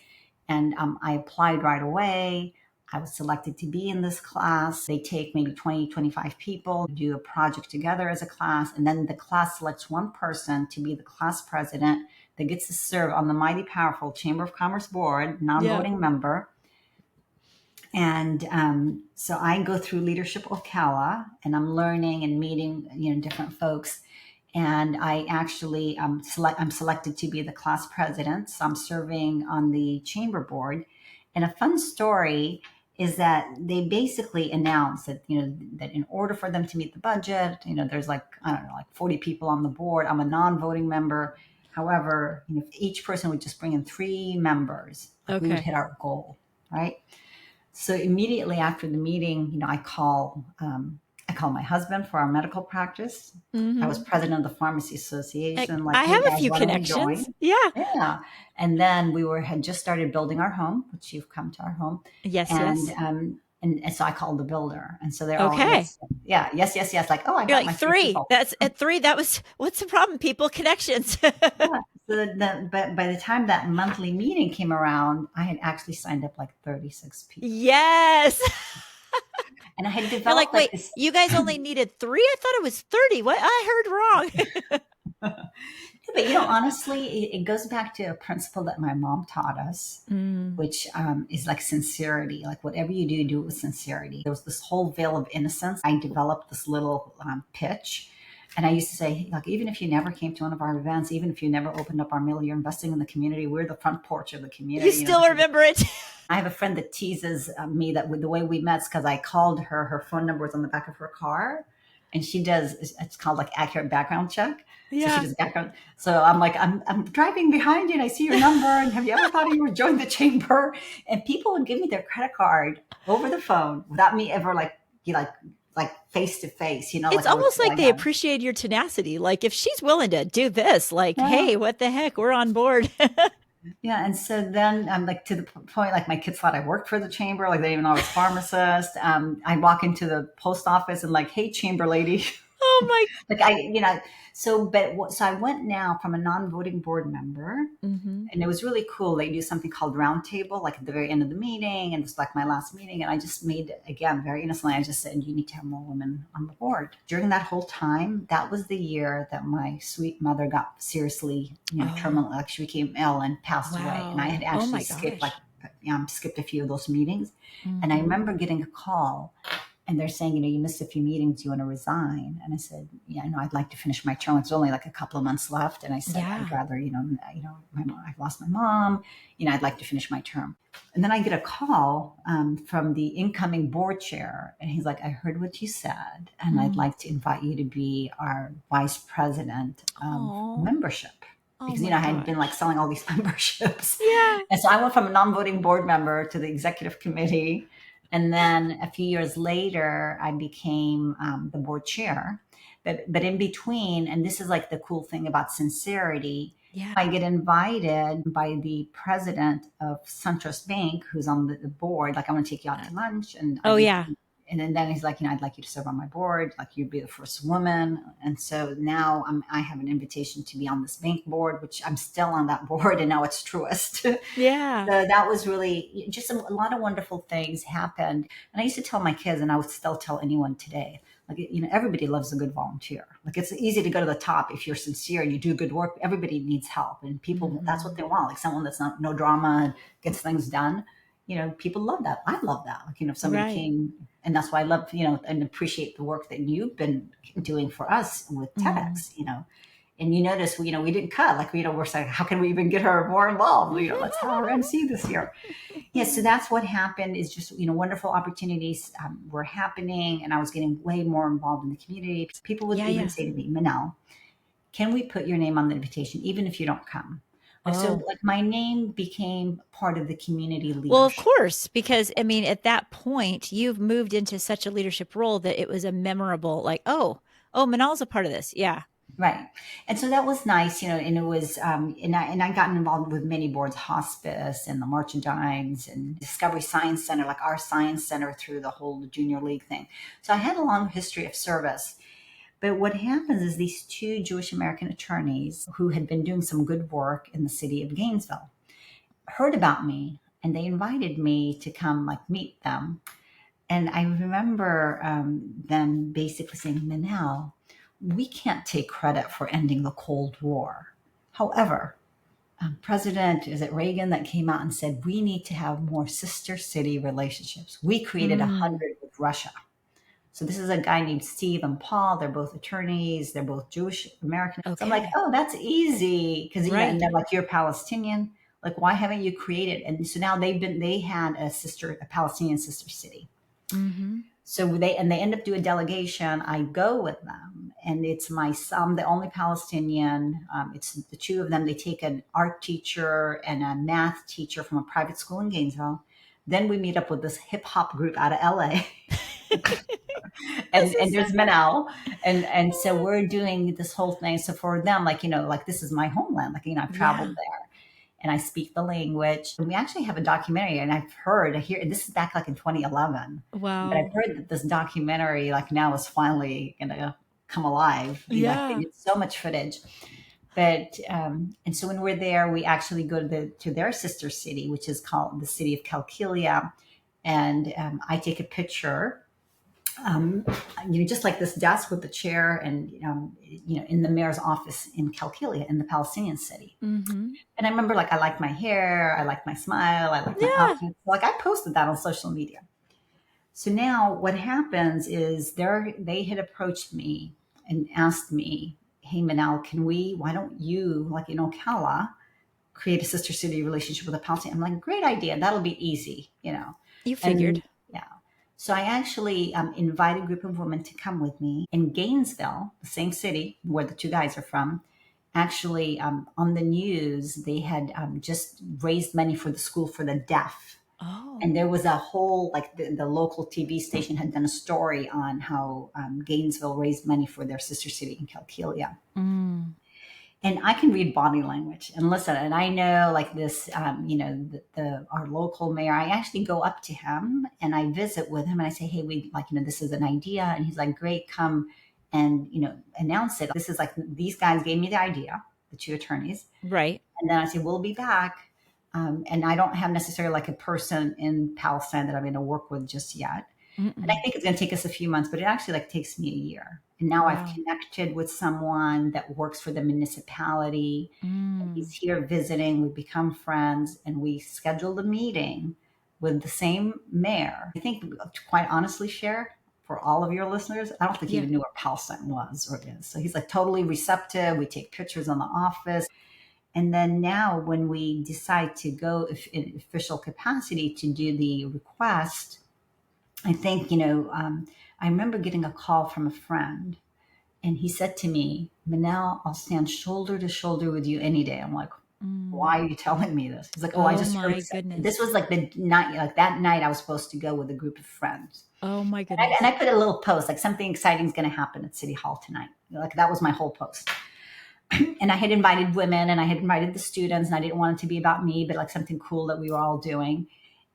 and I applied right away. I was selected to be in this class. They take maybe 20, 25 people, do a project together as a class, and then the class selects one person to be the class president that gets to serve on the mighty powerful Chamber of Commerce board, Yeah. non-voting member. And so I go through Leadership Ocala, and I'm learning and meeting, different folks. And I actually I'm selected to be the class president. So I'm serving on the chamber board. And a fun story is that they basically announced that that in order for them to meet the budget, there's like I don't know, like 40 people on the board. I'm a non-voting member. However, if each person would just bring in 3 members, like we would Okay. hit our goal, right? So immediately after the meeting, I call my husband for our medical practice. I was Mm-hmm. president of the Pharmacy Association. Like, I hey have a guys, few why don't we connections. join? Yeah. Yeah. And then had just started building our home, which you've come to our home, Yes, and yes. so I called the builder, and so they're all Okay. yes, yeah, yes, yes, yes. Like, oh, I You're got like my 3 three. people. That's at three. That was what's the problem, people? Connections. Yeah. So but by the time that monthly meeting came around, I had actually signed up like 36 people, Yes. and I had You're like, developed like wait, this. you guys only needed three? I thought it was 30. What? I heard wrong. But honestly, it goes back to a principle that my mom taught us, Mm. which is like sincerity. Like whatever you do, do it with sincerity. There was this whole veil of innocence. I developed this little pitch. And I used to say, like, even if you never came to one of our events, even if you never opened up our mill, you're investing in the community. We're the front porch of the You community. still remember it? I have a friend that teases me that with the way we met is because I called her. Her phone number was on the back of her car, and she does. It's called like accurate background check. So she Yeah. does background. So I'm like, I'm driving behind you, and I see your number. And have you ever thought you would join the chamber? And people would give me their credit card over the phone without me ever like face to face. It's Like I would almost feel like like they that. appreciate your tenacity. Like if she's willing to do this, like, Yeah. hey, what the heck? We're on board. Yeah, and so then I'm like to the point like my kids thought I worked for the chamber, like they didn't even know I was a pharmacist. I walk into the post office and like, hey, chamber lady, Oh my. like so I went now from a non-voting board member, Mm-hmm. and it was really cool. They do something called roundtable, like at the very end of the meeting, and it's like my last meeting. And I just made again very innocently. I just said, "You need to have more women on the board." During that whole time, that was the year that my sweet mother got seriously, Oh, terminal. Like she became ill and passed away, and I had wow. Oh actually my gosh. skipped a few of those meetings. And I Mm-hmm. remember getting a call and they're saying, you missed a few meetings, you want to resign? And I said, yeah, no, I'd like to finish my term. It's only like a couple of months left. And I said, I'd Yeah. rather, my mom, I've lost my mom, I'd like to finish my term. And then I get a call from the incoming board chair. And he's like, I heard what you said, and I'd Mm. like to invite you to be our vice president of Oh. membership. Oh Because, my I had been like gosh. selling all these memberships. Yeah. And so I went from a non-voting board member to the executive committee, and then a few years later, I became the board chair. But in between, and this is like the cool thing about sincerity, Yeah. I get invited by the president of SunTrust Bank, who's on the board. Like, I want to take you out to lunch, and Oh yeah. then he's like, I'd like you to serve on my board. Like, you'd be the first woman. And so now I have an invitation to be on this bank board, which I'm still on that board, and now it's Truist. Yeah. So that was really just a lot of wonderful things happened. And I used to tell my kids, and I would still tell anyone today, like, everybody loves a good volunteer. Like, it's easy to go to the top if you're sincere and you do good work. Everybody needs help, and people, that's what Mm-hmm. they want. Like someone that's not, no drama and gets things done. People love that. I love that. Like, if somebody Right. came, and that's why I love, and appreciate the work that you've been doing for us with Mm-hmm. TEDx. And you notice, we didn't cut. Like, we're saying, how can we even get her more involved? Let's have her MC this year. Yeah, so that's what happened. Is just, wonderful opportunities were happening, and I was getting way more involved in the community. People would Yeah, even yeah. say to me, Manal, can we put your name on the invitation, even if you don't come? Like, so Oh. like my name became part of the community Well, of leadership. course, because I mean, at that point, you've moved into such a leadership role that it was a memorable, like, oh, Manal's a part of this. Yeah. Right. And so that was nice, and it was, and I gotten involved with many boards, hospice and the March and Dimes and Discovery Science Center, like our science center, through the whole junior league thing. So I had a long history of service. But what happens is these two Jewish American attorneys who had been doing some good work in the city of Gainesville heard about me, and they invited me to come like meet them. And I remember them basically saying, Manal, we can't take credit for ending the Cold War. However, President, is it Reagan, that came out and said, we need to have more sister city relationships. We created Mm. 100 with Russia. So this is a guy named Steve and Paul. They're both attorneys. They're both Jewish American. So I'm like, Okay. oh, that's easy. Cause and Right. they're like, you're Palestinian. Like, why haven't you created? And so now they had a Palestinian sister city. Mm-hmm. So they end up doing a delegation. I go with them, and it's my son, the only Palestinian. It's the two of them. They take an art teacher and a math teacher from a private school in Gainesville. Then we meet up with this hip hop group out of LA, This is and so there's funny. Manal, and so we're doing this whole thing. So for them, like like this is my homeland. Like I've traveled Yeah. there and I speak the language. And we actually have a documentary, and I hear, and this is back like in 2011, but I've Wow. heard that this documentary like now is finally gonna come alive. Like they Yeah. did so much footage. But and so when we're there, we actually go to their sister city, which is called the city of Calkilia, and I take a picture, um, just like this desk with the chair, and in the mayor's office in Calkilia, in the Palestinian city. Mm-hmm. And I remember, like, I liked my hair, I liked my smile, I liked my Yeah. outfit. So, like, I posted that on social media. So now what happens is they had approached me and asked me, hey, Manal, why don't you, like in Ocala, create a sister city relationship with a Palestinian? I'm like, great idea. That'll be easy. You figured. And yeah. So I actually invited a group of women to come with me in Gainesville, the same city where the two guys are from. Actually, on the news, they had just raised money for the school for the deaf. Oh. And there was a whole, like the local TV station had done a story on how Gainesville raised money for their sister city in Calkilia. Mm. And I can read body language and listen. And I know, like this, our local mayor. I actually go up to him and I visit with him and I say, "Hey, we like this is an idea," and he's like, "Great, come and announce it." This is like these guys gave me the idea, the two attorneys, Right. and then I say, "We'll be back." And I don't have necessarily like a person in Palestine that I'm going to work with just yet. And I Mm-mm. think it's going to take us a few months, but it actually like takes me a year. And now I've Wow. connected with someone that works for the municipality. And he's Mm. here visiting. We become friends, and we scheduled a meeting with the same mayor. I think, to quite honestly, share for all of your listeners, I don't think he Yeah. even knew where Palestine was or is. So he's like totally receptive. We take pictures in the office. And then now, when we decide to go in official capacity to do the request, I think, I remember getting a call from a friend, and he said to me, Manel, I'll stand shoulder to shoulder with you any day. I'm like, Mm. why are you telling me this? He's like, oh, I Oh just heard. my This goodness. was like the night, like that night I was supposed to go with a group of friends. Oh my And goodness. I put a little post, like something exciting is going to happen at City Hall tonight. Like that was my whole post. And I had invited women and I had invited the students, and I didn't want it to be about me, but like something cool that we were all doing.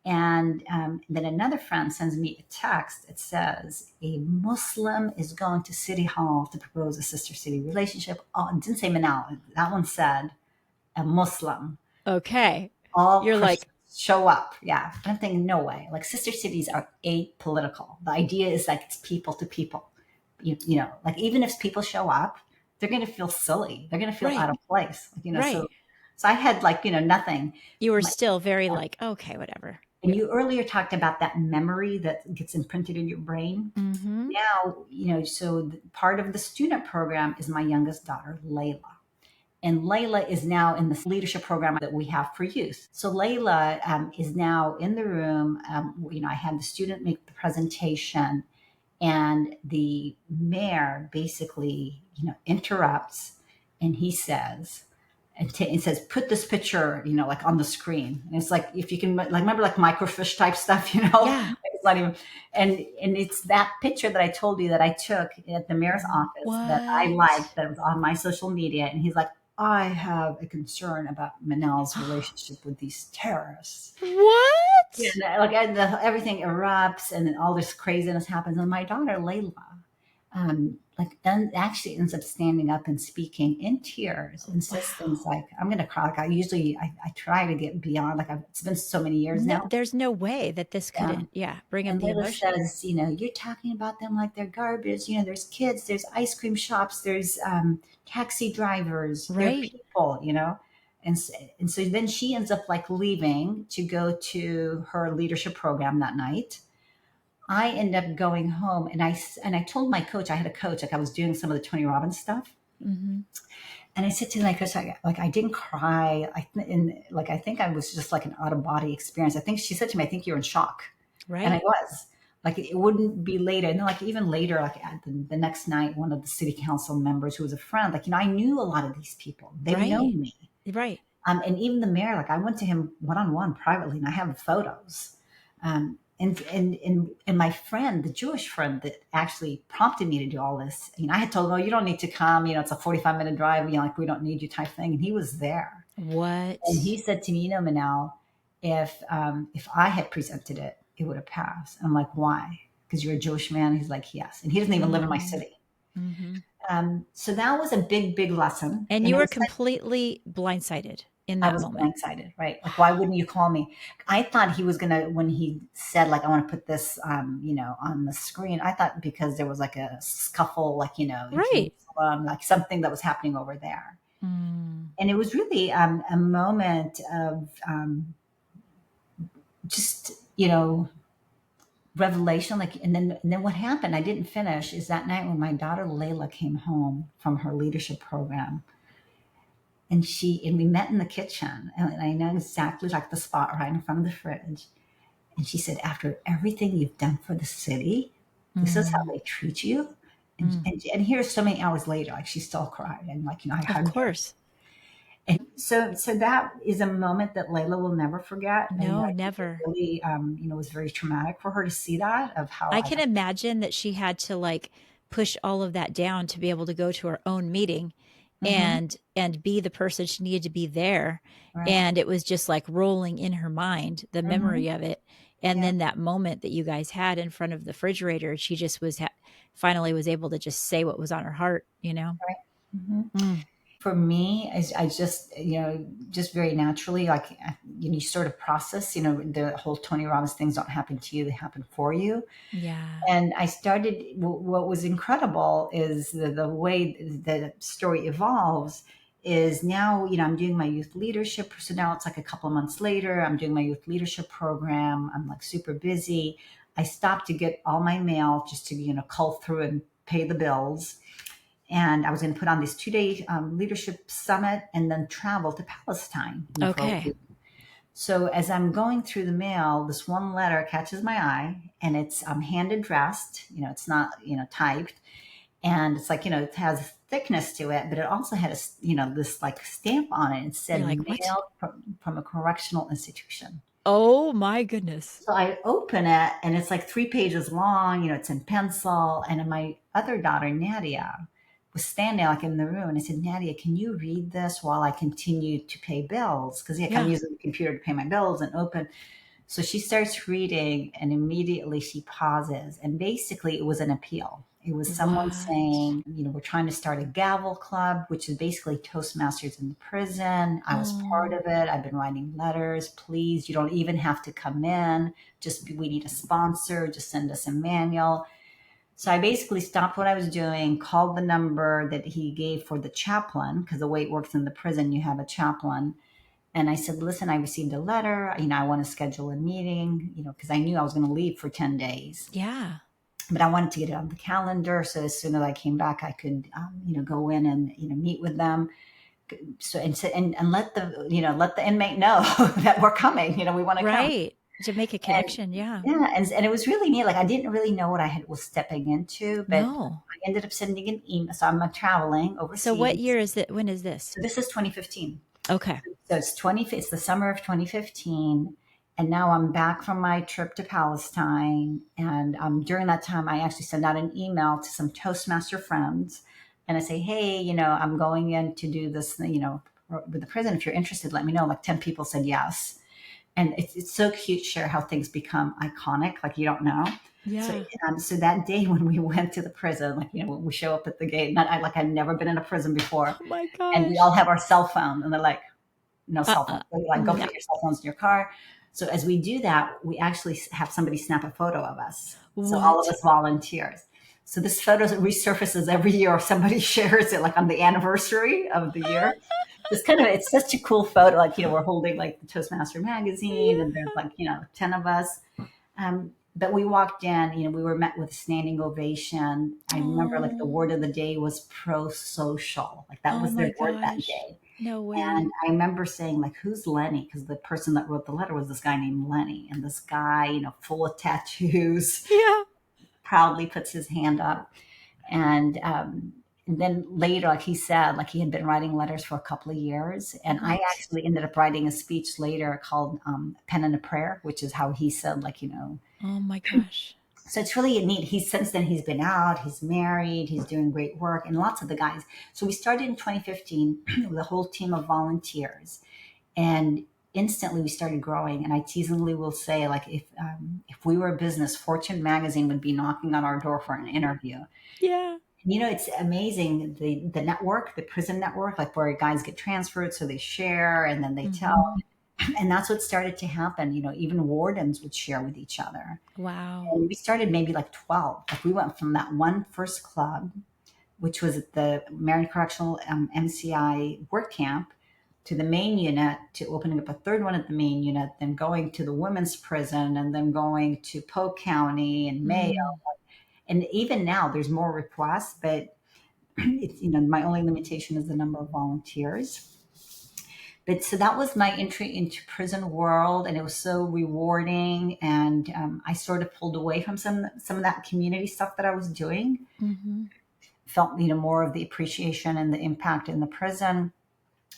And then another friend sends me a text. It says, a Muslim is going to City Hall to propose a sister city relationship. Oh, it didn't say Manal. That one said a Muslim. Okay. All You're Christians like, show up. Yeah. I'm thinking, no way. Like sister cities are apolitical. The idea is like it's people to people. Like even if people show up, they're going to feel silly. They're going to feel out right. of place. Right. So I had like, nothing. You were My, still very like, okay, whatever. And you earlier talked about that memory that gets imprinted in your brain. Mm-hmm. Now, so part of the student program is my youngest daughter, Layla. And Layla is now in the leadership program that we have for youth. So Layla is now in the room. I had the student make the presentation, and the mayor basically, interrupts, and he says, and says, put this picture, like on the screen. And it's like, if you can, like, remember like microfiche type stuff, Yeah. it's not even, and it's that picture that I told you that I took at the mayor's office that I What? liked, that was on my social media. And he's like, I have a concern about Manel's relationship with these terrorists. Yeah, What? like everything erupts, and then all this craziness happens. And my daughter Layla, actually ends up standing up and speaking in tears, and says things Wow. like, "I'm going to cry." Like I try to get beyond. Like it's been so many years No, now. there's no way that this Yeah. couldn't, yeah, bring up And the Layla emotion. says, "You're talking about them like they're garbage. There's kids, there's ice cream shops, there's taxi drivers, they're Right. people. And so then she ends up like leaving to go to her leadership program that night. I ended up going home, and I told my coach, I had a coach, like I was doing some of the Tony Robbins stuff. Mm-hmm. And I said to my coach, I didn't cry. I think I was just like an out of body experience. I think she said to me, I think you're in shock. And I Right. was. Like it wouldn't be later. And then like even later, like at the next night, one of the city council members who was a friend, like, I knew a lot of these people. They've Right. known me. Right. And even the mayor, like I went to him one on one privately, and I have photos. And my friend, the Jewish friend that actually prompted me to do all this, I had told him, "Oh, you don't need to come. It's a 45-minute drive. Like we don't need you," type thing. And he was there, and What? he said to me, Manal, if I had presented it, it would have passed. I'm like, why? Because you're a Jewish man. He's like, yes, and he doesn't even live in my Mm-hmm. city. Mm-hmm. So that was a big, big lesson, And and you it were was completely blindsided in I that was moment. blindsided, right? Like, why wouldn't you call me? I thought he was gonna, when he said, like, I want to put this, on the screen. I thought because there was like a scuffle, like, in Right. Jerusalem, like something that was happening over there. Mm. And it was really a moment of just, revelation. Like, and then what happened? I didn't finish. Is that night when my daughter Layla came home from her leadership program, and we met in the kitchen, and I know exactly like the spot right in front of the fridge. And she said, after everything you've done for the city, this is how Mm. they treat you. And, Mm. and, and here so many hours later, like she still cried, and like, I Of hugged her. course. And so that is a moment that Layla will never forget. And No, I think it never. really, was very traumatic for her to see that, of how I I can got. imagine that she had to like push all of that down to be able to go to her own meeting Mm-hmm, and be the person she needed to be there. right. And it was just like rolling in her mind, the Mm-hmm, memory of it. And yeah. then that moment that you guys had in front of the refrigerator, she just finally was able to just say what was on her heart, you know? Right. Mm-hmm. Mm. For me, I just, just very naturally, like, you sort of process, the whole Tony Robbins things don't happen to you, they happen for you. Yeah. And I started, what was incredible is the way the story evolves is now, I'm doing my youth leadership. So now it's like a couple of months later, I'm doing my youth leadership program. I'm like super busy. I stopped to get all my mail just to, cull through and pay the bills. And I was going to put on this 2-day leadership summit and then travel to Palestine, for a Okay. week. So as I'm going through the mail, this one letter catches my eye, and it's hand addressed. It's not typed, and it's like it has thickness to it, but it also had this like stamp on it. It You're said like, what? mail from a correctional institution. Oh my goodness. So I open it, and it's like 3 pages long. It's in pencil. And then my other daughter, Nadia, was standing like in the room. And I said, Nadia, can you read this while I continue to pay bills? Because I'm Yeah. using the computer to pay my bills and open. So she starts reading, and immediately she pauses. And basically, it was an appeal. It was someone What? saying, we're trying to start a gavel club, which is basically Toastmasters in the prison. I was part Oh, of it. I've been writing letters. Please, you don't even have to come in. We need a sponsor. Just send us a manual. So I basically stopped what I was doing, called the number that he gave for the chaplain, because the way it works in the prison, you have a chaplain. And I said, listen, I received a letter. I want to schedule a meeting, because I knew I was going to leave for 10 days. yeah. But I wanted to get it on the calendar. So as soon as I came back, I could, go in and, meet with them. And let the inmate know that we're coming, we want to come. Right. To make a And connection. Yeah. yeah, and it was really neat. Like I didn't really know what was stepping into, but No. I ended up sending an email. So I'm traveling So what overseas. year is it? When is this? So this is 2015. Okay. So it's the summer of 2015, and now I'm back from my trip to Palestine. And during that time, I actually send out an email to some Toastmaster friends, and I say, hey, I'm going in to do this, with the prison. If you're interested, let me know. Like 10 people said yes. And it's so cute, share how things become iconic, like you don't know. So, Yeah. so that day when we went to the prison, like, when we show up at the gate, I'd never been in a prison before, Oh my and we all gosh. have our cell phone, and they're like, no cell phone. Uh-uh. Like, go No. put your cell phones in your car. So as we do that, we actually have somebody snap a photo of us. So all of What? us volunteers. So this photo resurfaces every year, or somebody shares it like on the anniversary of the year. It's such a cool photo. Like, we're holding like the Toastmaster magazine, and there's Yeah. like, 10 of us. But we walked in, we were met with a standing ovation. I remember like the Oh, word of the day was pro-social. Like that oh was my their word that gosh. day. No And way. I remember saying, like, who's Lenny? Because the person that wrote the letter was this guy named Lenny. And this guy, full of tattoos, Yeah. proudly puts his hand up. And then later, like he said, like he had been writing letters for a couple of years. And I What? actually ended up writing a speech later called Pen and a Prayer, which is how he said, like, Oh my gosh. so it's really neat. Since then he's been out, he's married, he's doing great work, and lots of the guys. So we started in 2015 with a whole team of volunteers, and instantly we started growing. And I teasingly will say, like, if we were a business, Fortune magazine would be knocking on our door for an interview. Yeah. It's amazing, the network, the prison network, like where guys get transferred, so they share and then they tell. Mm-hmm. And that's what started to happen. Even wardens would share with each other. Wow. And we started maybe like 12. Like we went from that one first club, which was at the Marion Correctional MCI work camp, to the main unit, to opening up a third one at the main unit, then going to the women's prison, and then going to Polk County and Mayo. Mm. And even now, there's more requests, but it's, my only limitation is the number of volunteers. But so that was my entry into prison world, and it was so rewarding. And I sort of pulled away from some of that community stuff that I was doing. Mm-hmm. Felt more of the appreciation and the impact in the prison.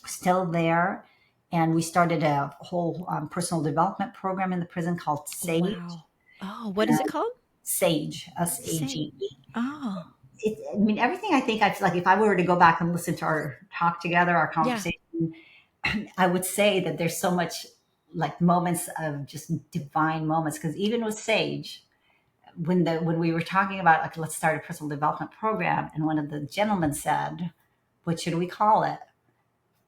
Still there, and we started a whole personal development program in the prison called SAGE. Wow. Oh, what is it called? SAGE, Say. SAGE. Oh, I mean, everything. I think I feel like if I were to go back and listen to our talk together, our yeah. conversation, I would say that there's so much like moments of just divine moments. Because even with Sage, when we were talking about, like, let's start a personal development program, and one of the gentlemen said, "What should we call it?"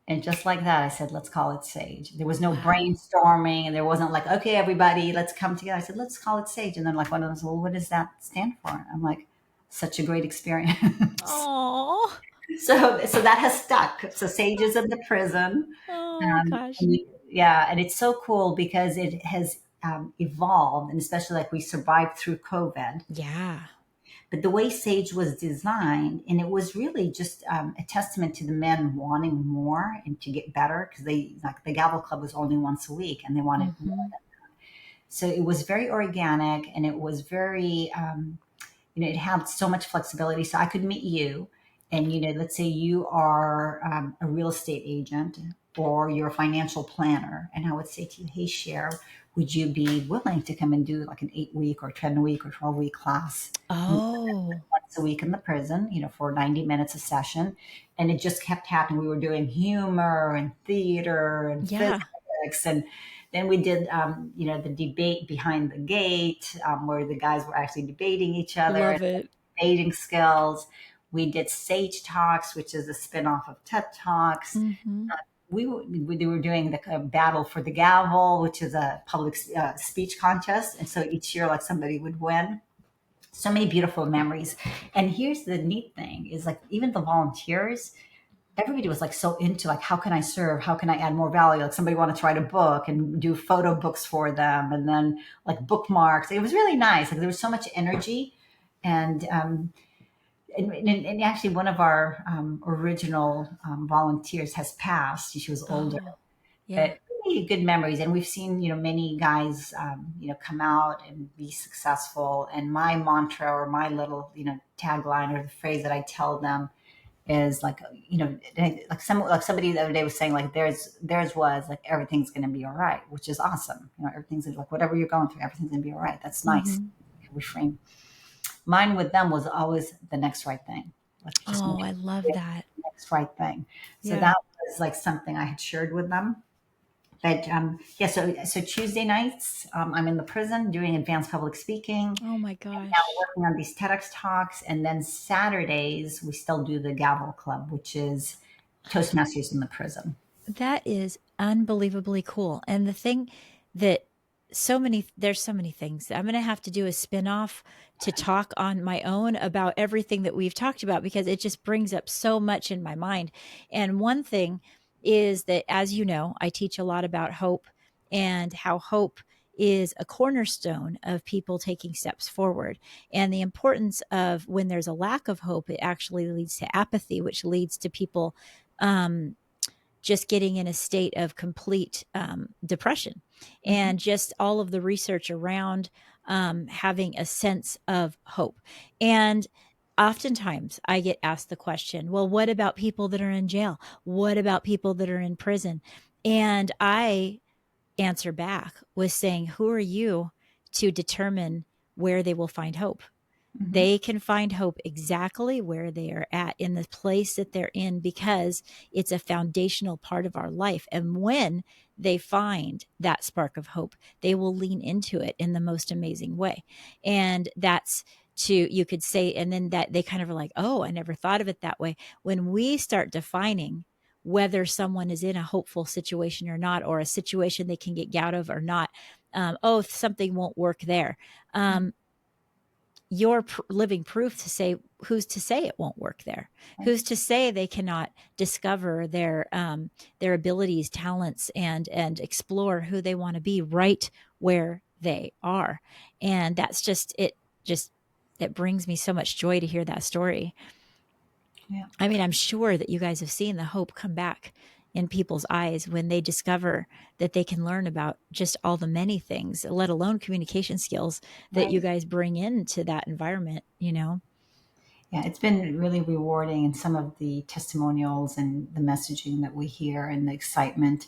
And just like that, I said, "Let's call it Sage." There was no Wow. brainstorming, and there wasn't like, "Okay, everybody, let's come together." I said, "Let's call it Sage." And then like one of them said, "Well, what does that stand for?" I'm like, "Such a great experience." Oh. So that has stuck. So Sage is in the prison. Oh gosh. Yeah, and it's so cool because it has evolved, and especially like we survived through COVID. Yeah. But the way Sage was designed, and it was really just a testament to the men wanting more and to get better, because they, like, the Gavel Club was only once a week, and they wanted more. Mm-hmm. So it was very organic, and it was very it had so much flexibility. So I could meet you, and let's say you are a real estate agent, or you're a financial planner, and I would say to you, "Hey, Cher, would you be willing to come and do like an 8 week or 10 week or 12 week class Oh. once a week in the prison, for 90 minutes a session?" And it just kept happening. We were doing humor and theater and Yeah. physics, and then we did, the debate behind the gate, where the guys were actually debating each other and Love it. debating skills. We did Sage Talks, which is a spinoff of TED Talks. Mm-hmm. We were doing the battle for the gavel, which is a public speech contest, and so each year, like, somebody would win. So many beautiful memories. And here's the neat thing: is like, even the volunteers, everybody was like so into, like, how can I serve? How can I add more value? Like, somebody wanted to write a book and do photo books for them, and then like bookmarks. It was really nice. Like, there was so much energy. And actually, one of our original volunteers has passed. She was older, Oh. Yeah. but really good memories. And we've seen, many guys, come out and be successful. And my mantra, or my little, tagline, or the phrase that I tell them is like, like somebody the other day was saying, like, theirs was like, everything's going to be all right, which is awesome. Everything's like, whatever you're going through, everything's going to be all right. That's nice. Mm-hmm. Reframe. Mine with them was always the next right thing. Like, just Oh, make I sure love you do that. the next right thing. So Yeah. that was like something I had shared with them. But yeah, so Tuesday nights, I'm in the prison doing advanced public speaking, and Oh my now gosh. working on these TEDx talks. And then Saturdays, we still do the Gavel Club, which is Toastmasters in the prison. That is unbelievably cool. And the thing that there's so many things. I'm going to have to do a spin-off to talk on my own about everything that we've talked about, because it just brings up so much in my mind. And one thing is that, as you know, I teach a lot about hope, and how hope is a cornerstone of people taking steps forward. And the importance of when there's a lack of hope, it actually leads to apathy, which leads to people just getting in a state of complete depression. Mhm. And just all of the research around having a sense of hope. And oftentimes I get asked the question, well, what about people that are in jail? What about people that are in prison? And I answer back with saying, who are you to determine where they will find hope? Mhm. They can find hope exactly where they are at in the place that they're in, because it's a foundational part of our life. And when they find that spark of hope, they will lean into it in the most amazing way. And that's you could say, and then that they kind of are like, oh, I never thought of it that way. When we start defining whether someone is in a hopeful situation or not, or a situation they can get out of or not, oh, something won't work there. Um, you're living proof to say, who's to say it won't work there? Right. Who's to say they cannot discover their abilities, talents, and explore who they want to be right where they are? And that's just it. Just it brings me so much joy to hear that story. Yeah. I mean, I'm sure that you guys have seen the hope come back in people's eyes when they discover that they can learn about just all the many things, let alone communication skills that you Right. guys bring into that environment, you know? Yeah, it's been really rewarding, and some of the testimonials and the messaging that we hear and the excitement.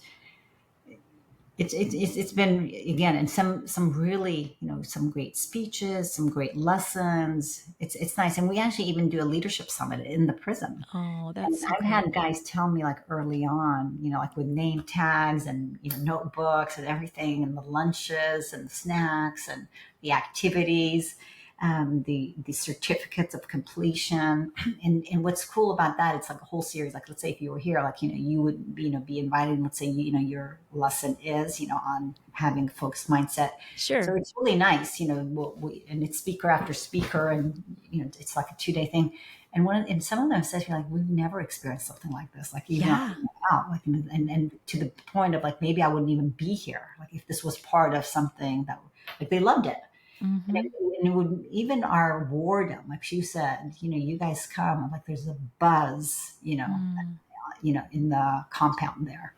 It's been, again, and some really, some great speeches, some great lessons. It's nice, and we actually even do a leadership summit in the prison. Oh, that's And so I've cool. had guys tell me, like, early on, like with name tags and notebooks and everything, and the lunches and the snacks and the activities, the certificates of completion. And what's cool about that, it's like a whole series. Like, let's say if you were here, like, you would be invited. Let's say your lesson is on having a focused mindset. So Sure. it's really nice, and it's speaker after speaker, and it's like a 2-day thing. And some of them said to me, like, we've never experienced something like this, like, even like Yeah. out, like, and to the point of, like, maybe I wouldn't even be here, like, if this was part of something that, like, they loved it. And Hmm. it would, even our warden, like she said, you guys come, I'm like, there's a buzz, Mm. in the compound there.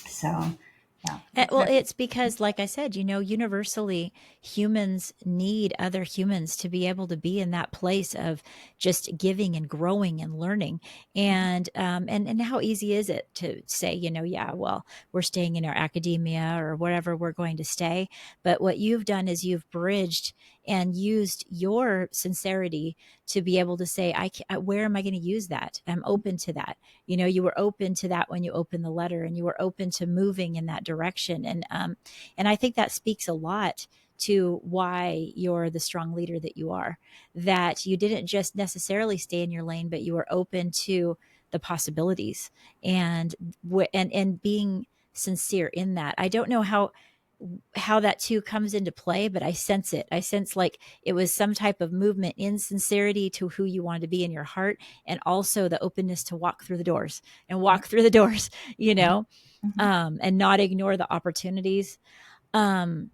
So, yeah, it's Well, very, it's because, like I said, universally, humans need other humans to be able to be in that place of just giving and growing and learning. And how easy is it to say, yeah, well, we're staying in our academia or wherever we're going to stay. But what you've done is you've bridged and used your sincerity to be able to say, where am I going to use that? I'm open to that. You were open to that when you opened the letter, and you were open to moving in that direction. And I think that speaks a lot to why you're the strong leader that you are, that you didn't just necessarily stay in your lane, but you were open to the possibilities, and and being sincere in that. I don't know how that too comes into play, but I sense it. I sense like it was some type of movement in sincerity to who you wanted to be in your heart, and also the openness to walk through the doors and yeah. walk through the doors, you know, Mhm. and not ignore the opportunities. Um,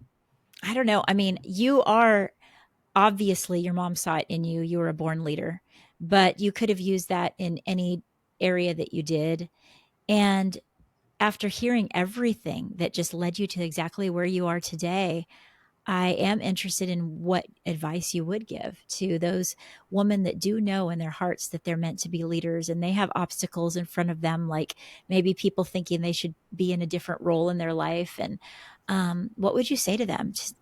I don't know. I mean, you are obviously, your mom saw it in you. You were a born leader, but you could have used that in any area that you did. And after hearing everything that just led you to exactly where you are today, I am interested in what advice you would give to those women that do know in their hearts that they're meant to be leaders, and they have obstacles in front of them, like maybe people thinking they should be in a different role in their life. And what would you say to them? Just,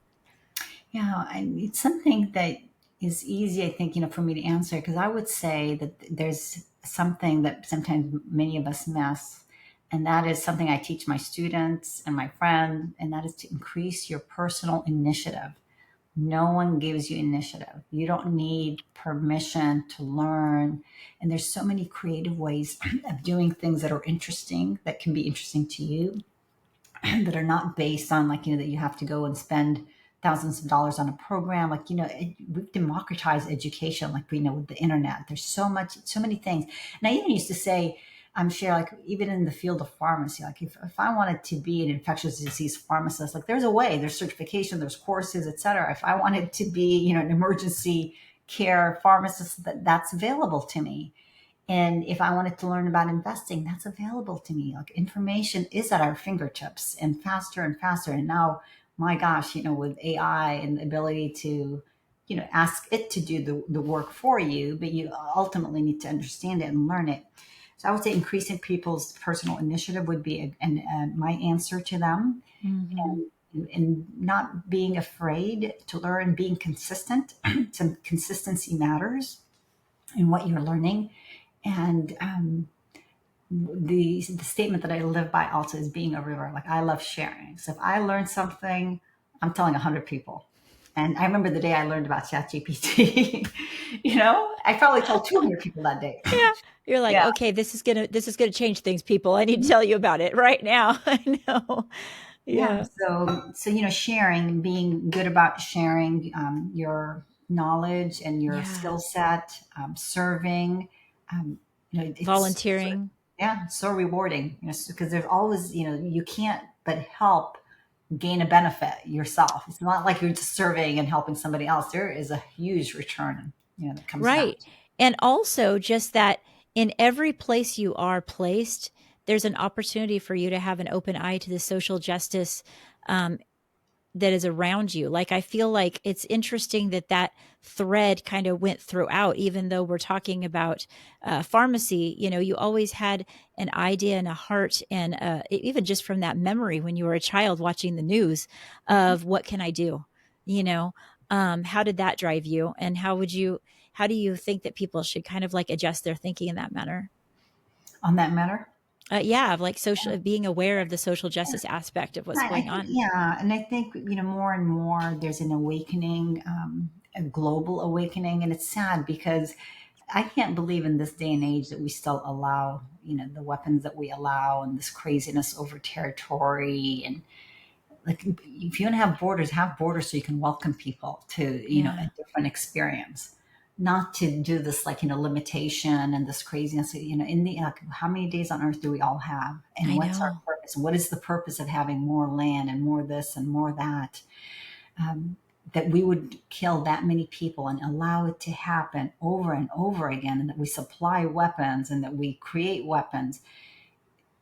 Yeah, it's something that is easy, I think, for me to answer, because I would say that there's something that sometimes many of us miss, and that is something I teach my students and my friends, and that is to increase your personal initiative. No one gives you initiative. You don't need permission to learn. And there's so many creative ways of doing things that are interesting, that can be interesting to you, that are not based on, like, that you have to go and spend thousands of dollars on a program. Like, we've democratized education, like we know with the internet. There's so many things. And I even used to say, I'm sure, like even in the field of pharmacy, like if I wanted to be an infectious disease pharmacist, like there's a way, there's certification, there's courses, et cetera. If I wanted to be, an emergency care pharmacist, that's available to me. And if I wanted to learn about investing, that's available to me. Like information is at our fingertips and faster and faster. And now, my gosh, with AI and the ability to, ask it to do the work for you, but you ultimately need to understand it and learn it. So I would say increasing people's personal initiative would be my answer to them. Mm-hmm. And not being afraid to learn, being consistent. Some consistency matters in what you're learning. And the statement that I live by also is being a river. Like I love sharing. So if I learn something, I'm telling 100 people. And I remember the day I learned about ChatGPT. I probably told 200 people that day. Yeah. You're like, Yeah, okay, this is gonna change things, people. I need to tell you about it right now. I know. yeah. Yeah. So sharing, being good about sharing your knowledge and your Yeah. skill set, serving. It's Volunteering. yeah, so rewarding. Because there's always you can't but help gain a benefit yourself. It's not like you're just surveying and helping somebody else. There is a huge return, that comes back. Right. And also just that in every place you are placed, there's an opportunity for you to have an open eye to the social justice um, that is around you. Like, I feel like it's interesting that that thread kind of went throughout, even though we're talking about pharmacy. You always had an idea and a heart, and even just from that memory when you were a child watching the news of what can I do? You know, how did that drive you? And how do you think that people should kind of like adjust their thinking in that manner? On that matter. Yeah, of like social, being aware of the social justice aspect of what's I going think, on. yeah, and I think more and more there's an awakening, a global awakening, and it's sad because I can't believe in this day and age that we still allow the weapons that we allow and this craziness over territory. And like if you want to have borders so you can welcome people to Yeah, a different experience, not to do this like limitation and this craziness. In the like, how many days on earth do we all have, and I what's our know. purpose? What is the purpose of having more land and more this and more that? That we would kill that many people and allow it to happen over and over again, and that we supply weapons and that we create weapons.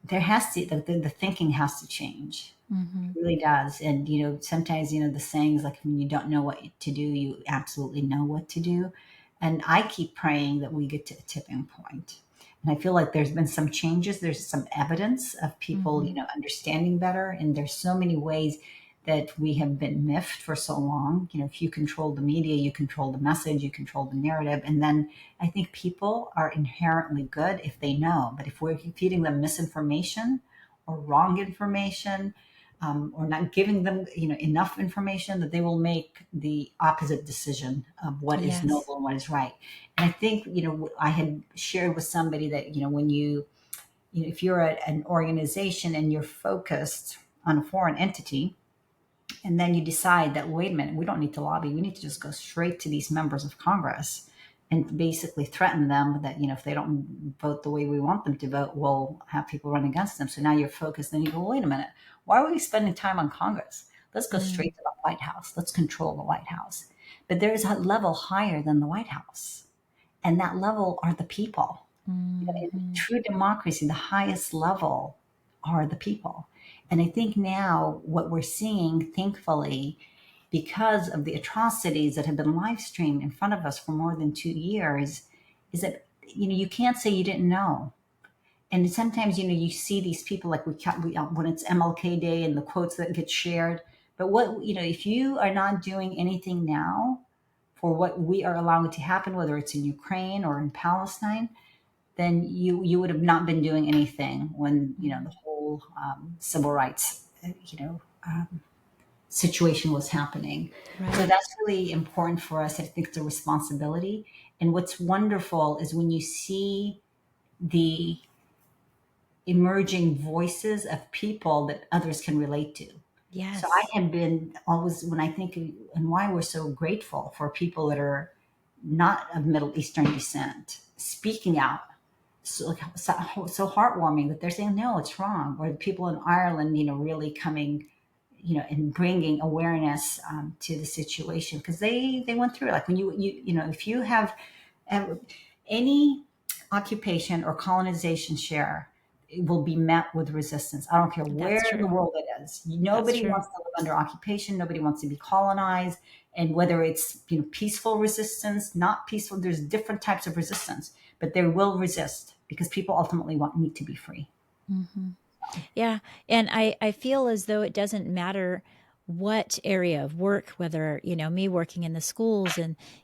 There has to the thinking has to change. Hmm. Really does. And sometimes the sayings like when you don't know what to do, you absolutely know what to do. And I keep praying that we get to a tipping point. And I feel like there's been some changes. There's some evidence of people, Hmm. understanding better. And there's so many ways that we have been miffed for so long. If you control the media, you control the message, you control the narrative. And then I think people are inherently good if they know. But if we're feeding them misinformation or wrong information, or not giving them enough information, that they will make the opposite decision of what is Yes. noble and what is right. And I think I had shared with somebody that when if you're an organization and you're focused on a foreign entity, and then you decide that, wait a minute, we don't need to lobby, we need to just go straight to these members of Congress and basically threaten them that if they don't vote the way we want them to vote, we'll have people run against them. So now you're focused. Then you go, wait a minute, why are we spending time on Congress? Let's go Mm. straight to the White House. Let's control the White House. But there is a level higher than the White House, and that level are the people. In Mhm. true democracy, the highest level are the people. And I think now what we're seeing, thankfully, because of the atrocities that have been live streamed in front of us for more than 2 years, is that you can't say you didn't know. And sometimes you see these people like when it's MLK Day and the quotes that get shared. But what if you are not doing anything now for what we are allowing to happen, whether it's in Ukraine or in Palestine, then you would have not been doing anything when the Mm. whole civil rights situation was happening. So Right. that's really important for us. I think it's a responsibility. And what's wonderful is when you see the emerging voices of people that others can relate to. So I Yes. have been always, when I think and why we're so grateful for people that are not of Middle Eastern descent, speaking out, so heartwarming that they're saying, no, it's wrong. Or the people in Ireland, really coming, and bringing awareness to the situation, because they went through it. Like when if you have any occupation or colonization share, it will be met with resistance. I don't care where That's in the true. world it is. That's Nobody true. wants to live under occupation. Nobody wants to be colonized. And whether it's peaceful resistance, not peaceful, there's different types of resistance, but they will resist because people ultimately need to be free. Hmm. Yeah. And I feel as though it doesn't matter what area of work, whether, me working in the schools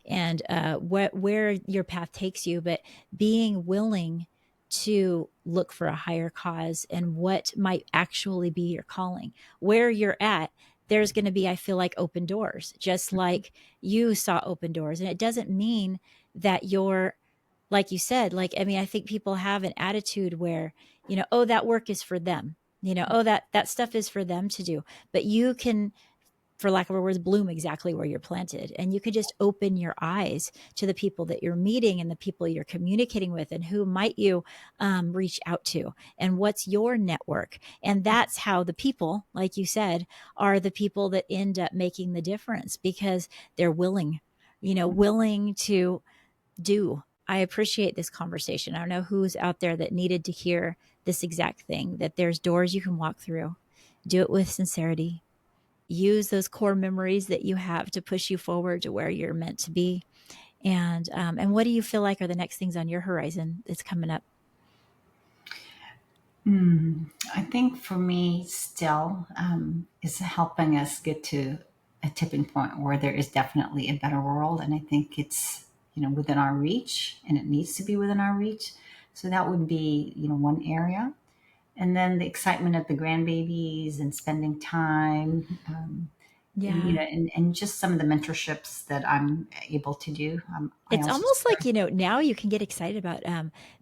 and where your path takes you, but being willing to look for a higher cause and what might actually be your calling. Where you're at, there's going to be, I feel like, open doors, just like you saw open doors. And it doesn't mean that you're, like you said, like, I mean, I think people have an attitude where, oh, that work is for them, oh, that stuff is for them to do. But you can, for lack of a words, bloom exactly where you're planted. And you could just open your eyes to the people that you're meeting and the people you're communicating with and who might you reach out to and what's your network. And that's how the people, like you said, are the people that end up making the difference because they're willing, willing to do. I appreciate this conversation. I don't know who's out there that needed to hear this exact thing, that there's doors you can walk through. Do it with sincerity. Use those core memories that you have to push you forward to where you're meant to be. And what do you feel like are the next things on your horizon that's coming up? I think for me, still, is helping us get to a tipping point where there is definitely a better world. And I think it's, within our reach, and it needs to be within our reach. So that would be, one area. And then the excitement of the grandbabies and spending time, and, Yeah. and just some of the mentorships that I'm able to do. I It's also almost like, start. now you can get excited about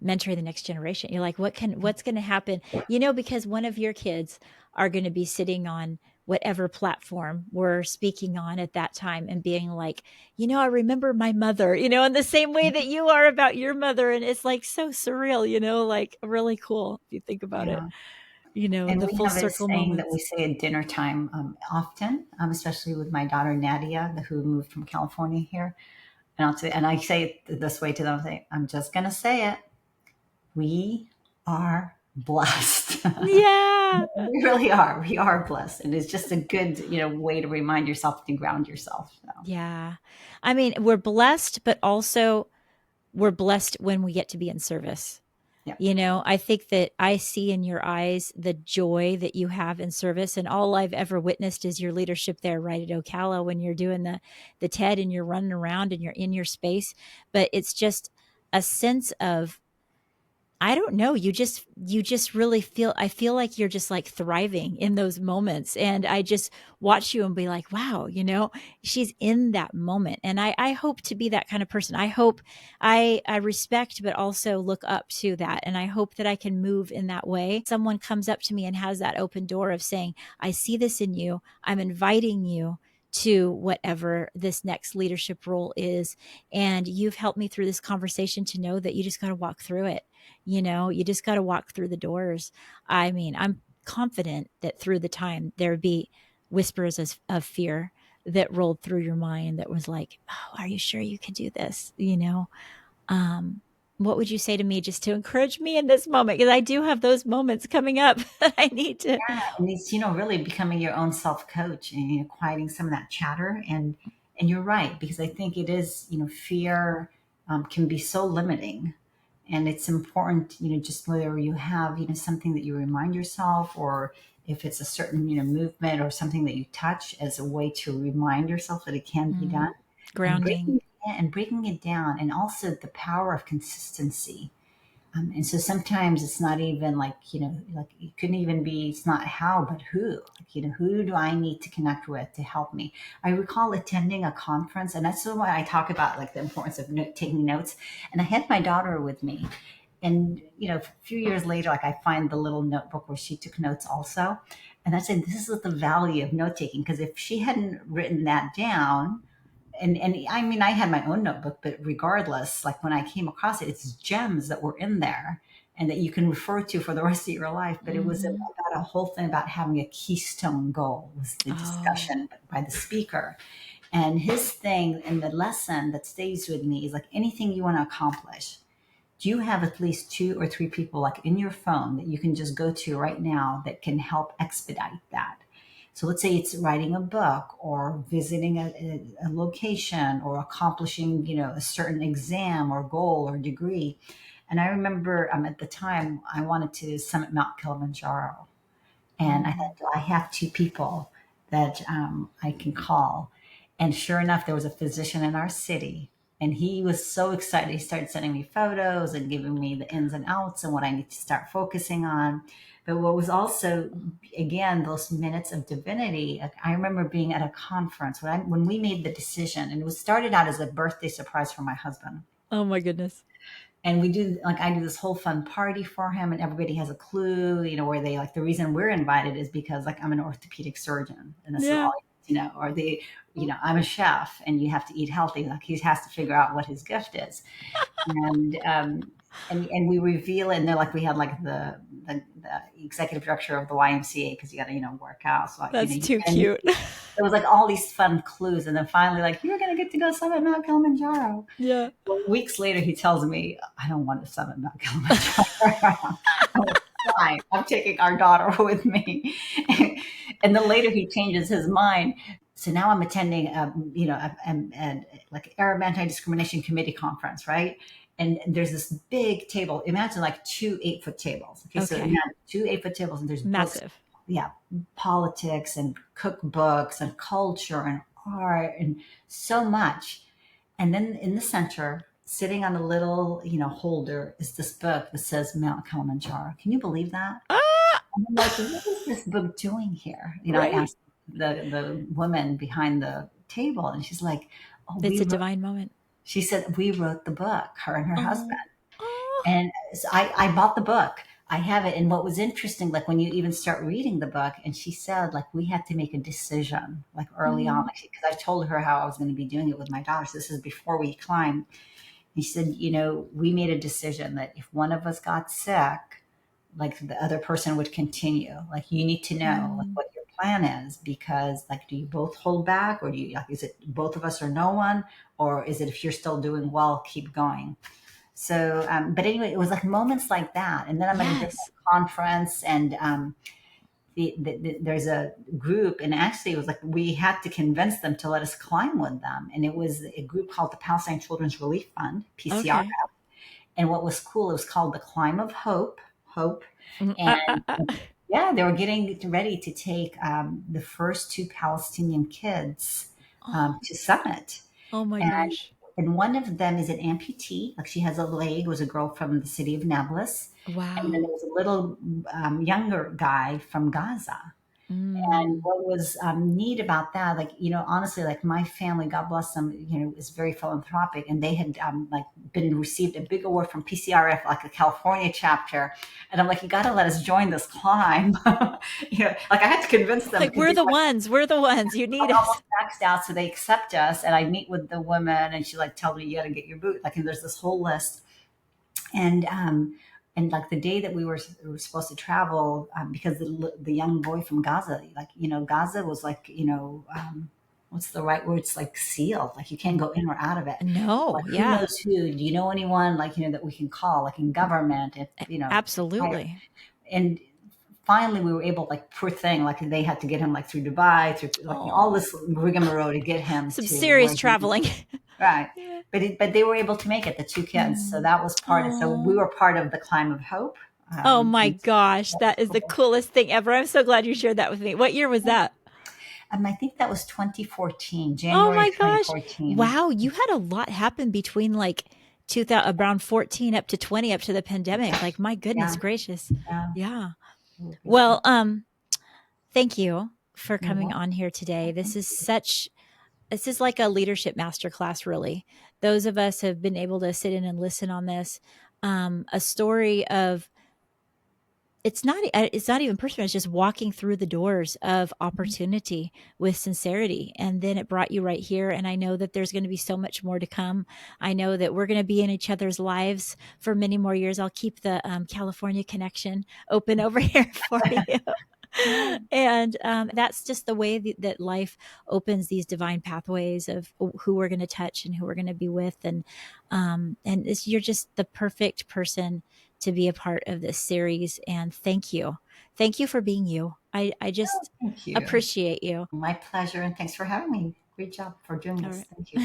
mentoring the next generation. You're like, what's going to happen? Because one of your kids are going to be sitting on whatever platform we're speaking on at that time and being like, I remember my mother, in the same way that you are about your mother. And it's like so surreal, like really cool if you think about it, Yeah. And the we full have a circle saying that we moments. say at dinner time often, especially with my daughter Nadia, who moved from California here. And I say it this way to them: I say, I'm just going to say it. We are blessed. Yeah. We really are. We are blessed, and it's just a good, way to remind yourself to ground yourself. So, Yeah. I mean, we're blessed, but also we're blessed when we get to be in service. yeah, I think that I see in your eyes the joy that you have in service. And all I've ever witnessed is your leadership there, right at Ocala, when you're doing the TED and you're running around and you're in your space. But it's just a sense of, I don't know. You just really feel, I feel like you're just like thriving in those moments. And I just watch you and be like, wow, she's in that moment. And I hope to be that kind of person. I hope I respect, but also look up to that. And I hope that I can move in that way. Someone comes up to me and has that open door of saying, I see this in you. I'm inviting you to whatever this next leadership role is. And you've helped me through this conversation to know that you just got to walk through it. You just got to walk through the doors. I mean, I'm confident that through the time there would be whispers of fear that rolled through your mind that was like, oh, are you sure you can do this? Um, what would you say to me just to encourage me in this moment? Because I do have those moments coming up that I need to. and it's, really becoming your own self coach and, quieting some of that chatter. And you're right, because I think it is, fear can be so limiting. And it's important, just whether you have, something that you remind yourself, or if it's a certain, movement or something that you touch as a way to remind yourself that it can be Mm, done, and grounding. breaking it down, and also the power of consistency. And so sometimes it's not even like, like it couldn't even be, it's not how, but who. Like, who do I need to connect with to help me? I recall attending a conference, and that's why I talk about like the importance of taking notes. And I had my daughter with me. And, a few years later, like I find the little notebook where she took notes also. And I said, this is the value of note taking, because if she hadn't written that down, and I mean, I had my own notebook, but regardless, like when I came across it, it's gems that were in there and that you can refer to for the rest of your life. But it was Mm-hmm. about a whole thing about having a keystone goal was the Oh. discussion by the speaker. And his thing and the lesson that stays with me is like anything you want to accomplish, do you have at least two or three people like in your phone that you can just go to right now that can help expedite that? So let's say it's writing a book or visiting a location or accomplishing, a certain exam or goal or degree. And I remember at the time I wanted to summit Mount Kilimanjaro. And I Mm. thought, I have two people that I can call. And sure enough, there was a physician in our city. And he was so excited. He started sending me photos and giving me the ins and outs and what I need to start focusing on. But what was also, again, those minutes of divinity. I remember being at a conference when we made the decision, and it was started out as a birthday surprise for my husband. Oh my goodness. And we do, like, I do this whole fun party for him, and everybody has a clue, where they, like, the reason we're invited is because, like, I'm an orthopedic surgeon and this is Yeah. all, or I'm a chef and you have to eat healthy. Like, he has to figure out what his gift is. And and we reveal it, and they're like, we had like the executive director of the YMCA, because you got to work out, so like, That's you too and cute. there was like all these fun clues, and then finally, like, you're gonna get to go summit Mount Kilimanjaro. Yeah. Well, weeks later, he tells me, I don't want to summit Mount Kilimanjaro. Fine, I'm taking our daughter with me. And then later he changes his mind. So now I'm attending, like Arab Anti-Discrimination Committee conference, right? And there's this big table. Imagine like two 8-foot tables. Okay, so Okay. imagine two 8-foot tables, and there's books, Massive. yeah, politics and cookbooks and culture and art and so much. And then in the center, sitting on a little, holder, is this book that says Mount Kilimanjaro. Can you believe that? Ah, And I'm like, what is this book doing here? I right. asked the woman behind the table, and she's like, oh, It's a divine moment. she said, we wrote the book, her and her husband. Oh. Oh. And so I bought the book. I have it. And what was interesting, like when you even start reading the book, and she said, like, we had to make a decision, like early on, Mm. like, because I told her how I was going to be doing it with my daughter. So this is before we climbed. He said, we made a decision that if one of us got sick, like the other person would continue. Like, you need to know like Mm. what your plan is, because like, do you both hold back, or do you, like, is it both of us or no one, or is it if you're still doing well, keep going? So, but anyway, it was like moments like that. And then I'm at a different Yes. conference, and there's a group, and actually it was like we had to convince them to let us climb with them. And it was a group called the Palestine Children's Relief Fund, PCR. Okay. And what was cool, it was called the Climb of Hope. Mm. And yeah, they were getting ready to take the first two Palestinian kids Oh. to summit. Oh my And gosh. one of them is an amputee, like she has a leg, was a girl from the city of Nablus. And then Wow. there was a little younger guy from Gaza. And Mm. what was neat about that, like, honestly, like my family, God bless them, is very philanthropic, and they had like been received a big award from PCRF, like a California chapter. And I'm like, you got to let us join this climb. Like I had to convince them Like, because we're they the were ones. We're the ones. You need like us. almost maxed out, so they accept us. And I meet with the woman, and she like tells me, you got to get your boot. Like, and there's this whole list. And like the day that we were supposed to travel, because the young boy from Gaza, like, Gaza was like, what's the right word? It's like sealed, like you can't go in or out of it. Like, No. who Yeah. knows who? Do you know anyone, like, that we can call, like in government, if fire? Absolutely. And finally we were able, like, poor thing, like they had to get him like through Dubai, through like all Oh, this rigmarole to get him some to serious where he. traveling. Right. Yeah. But they were able to make it, the two kids. So Mm. that was so we Oh. were part of the Climb of Hope. Oh my And gosh, that that was is the cool. coolest thing ever. I'm so glad you shared that with me. What year was that? I think that was 2014, Oh January my gosh. 2014. Wow, you had a lot happen between like 2000 around 14 up to 20 up to the pandemic. Like, my goodness Yeah, gracious. yeah. Yeah. It was beautiful. Well, thank you for You're coming on here today. welcome. This is like a leadership masterclass, really. Those of us have been able to sit in and listen on this. A story of it's not even personal. It's just walking through the doors of opportunity with sincerity. And then it brought you right here. And I know that there's going to be so much more to come. I know that we're going to be in each other's lives for many more years. I'll keep the California connection open over here for you. Yeah. And that's just the way that life opens these divine pathways of who we're going to touch and who we're going to be with. And you're just the perfect person to be a part of this series. And thank you for being you. I just Thank you. appreciate you. My pleasure. And thanks for having me. Great job for doing All this. right. Thank you.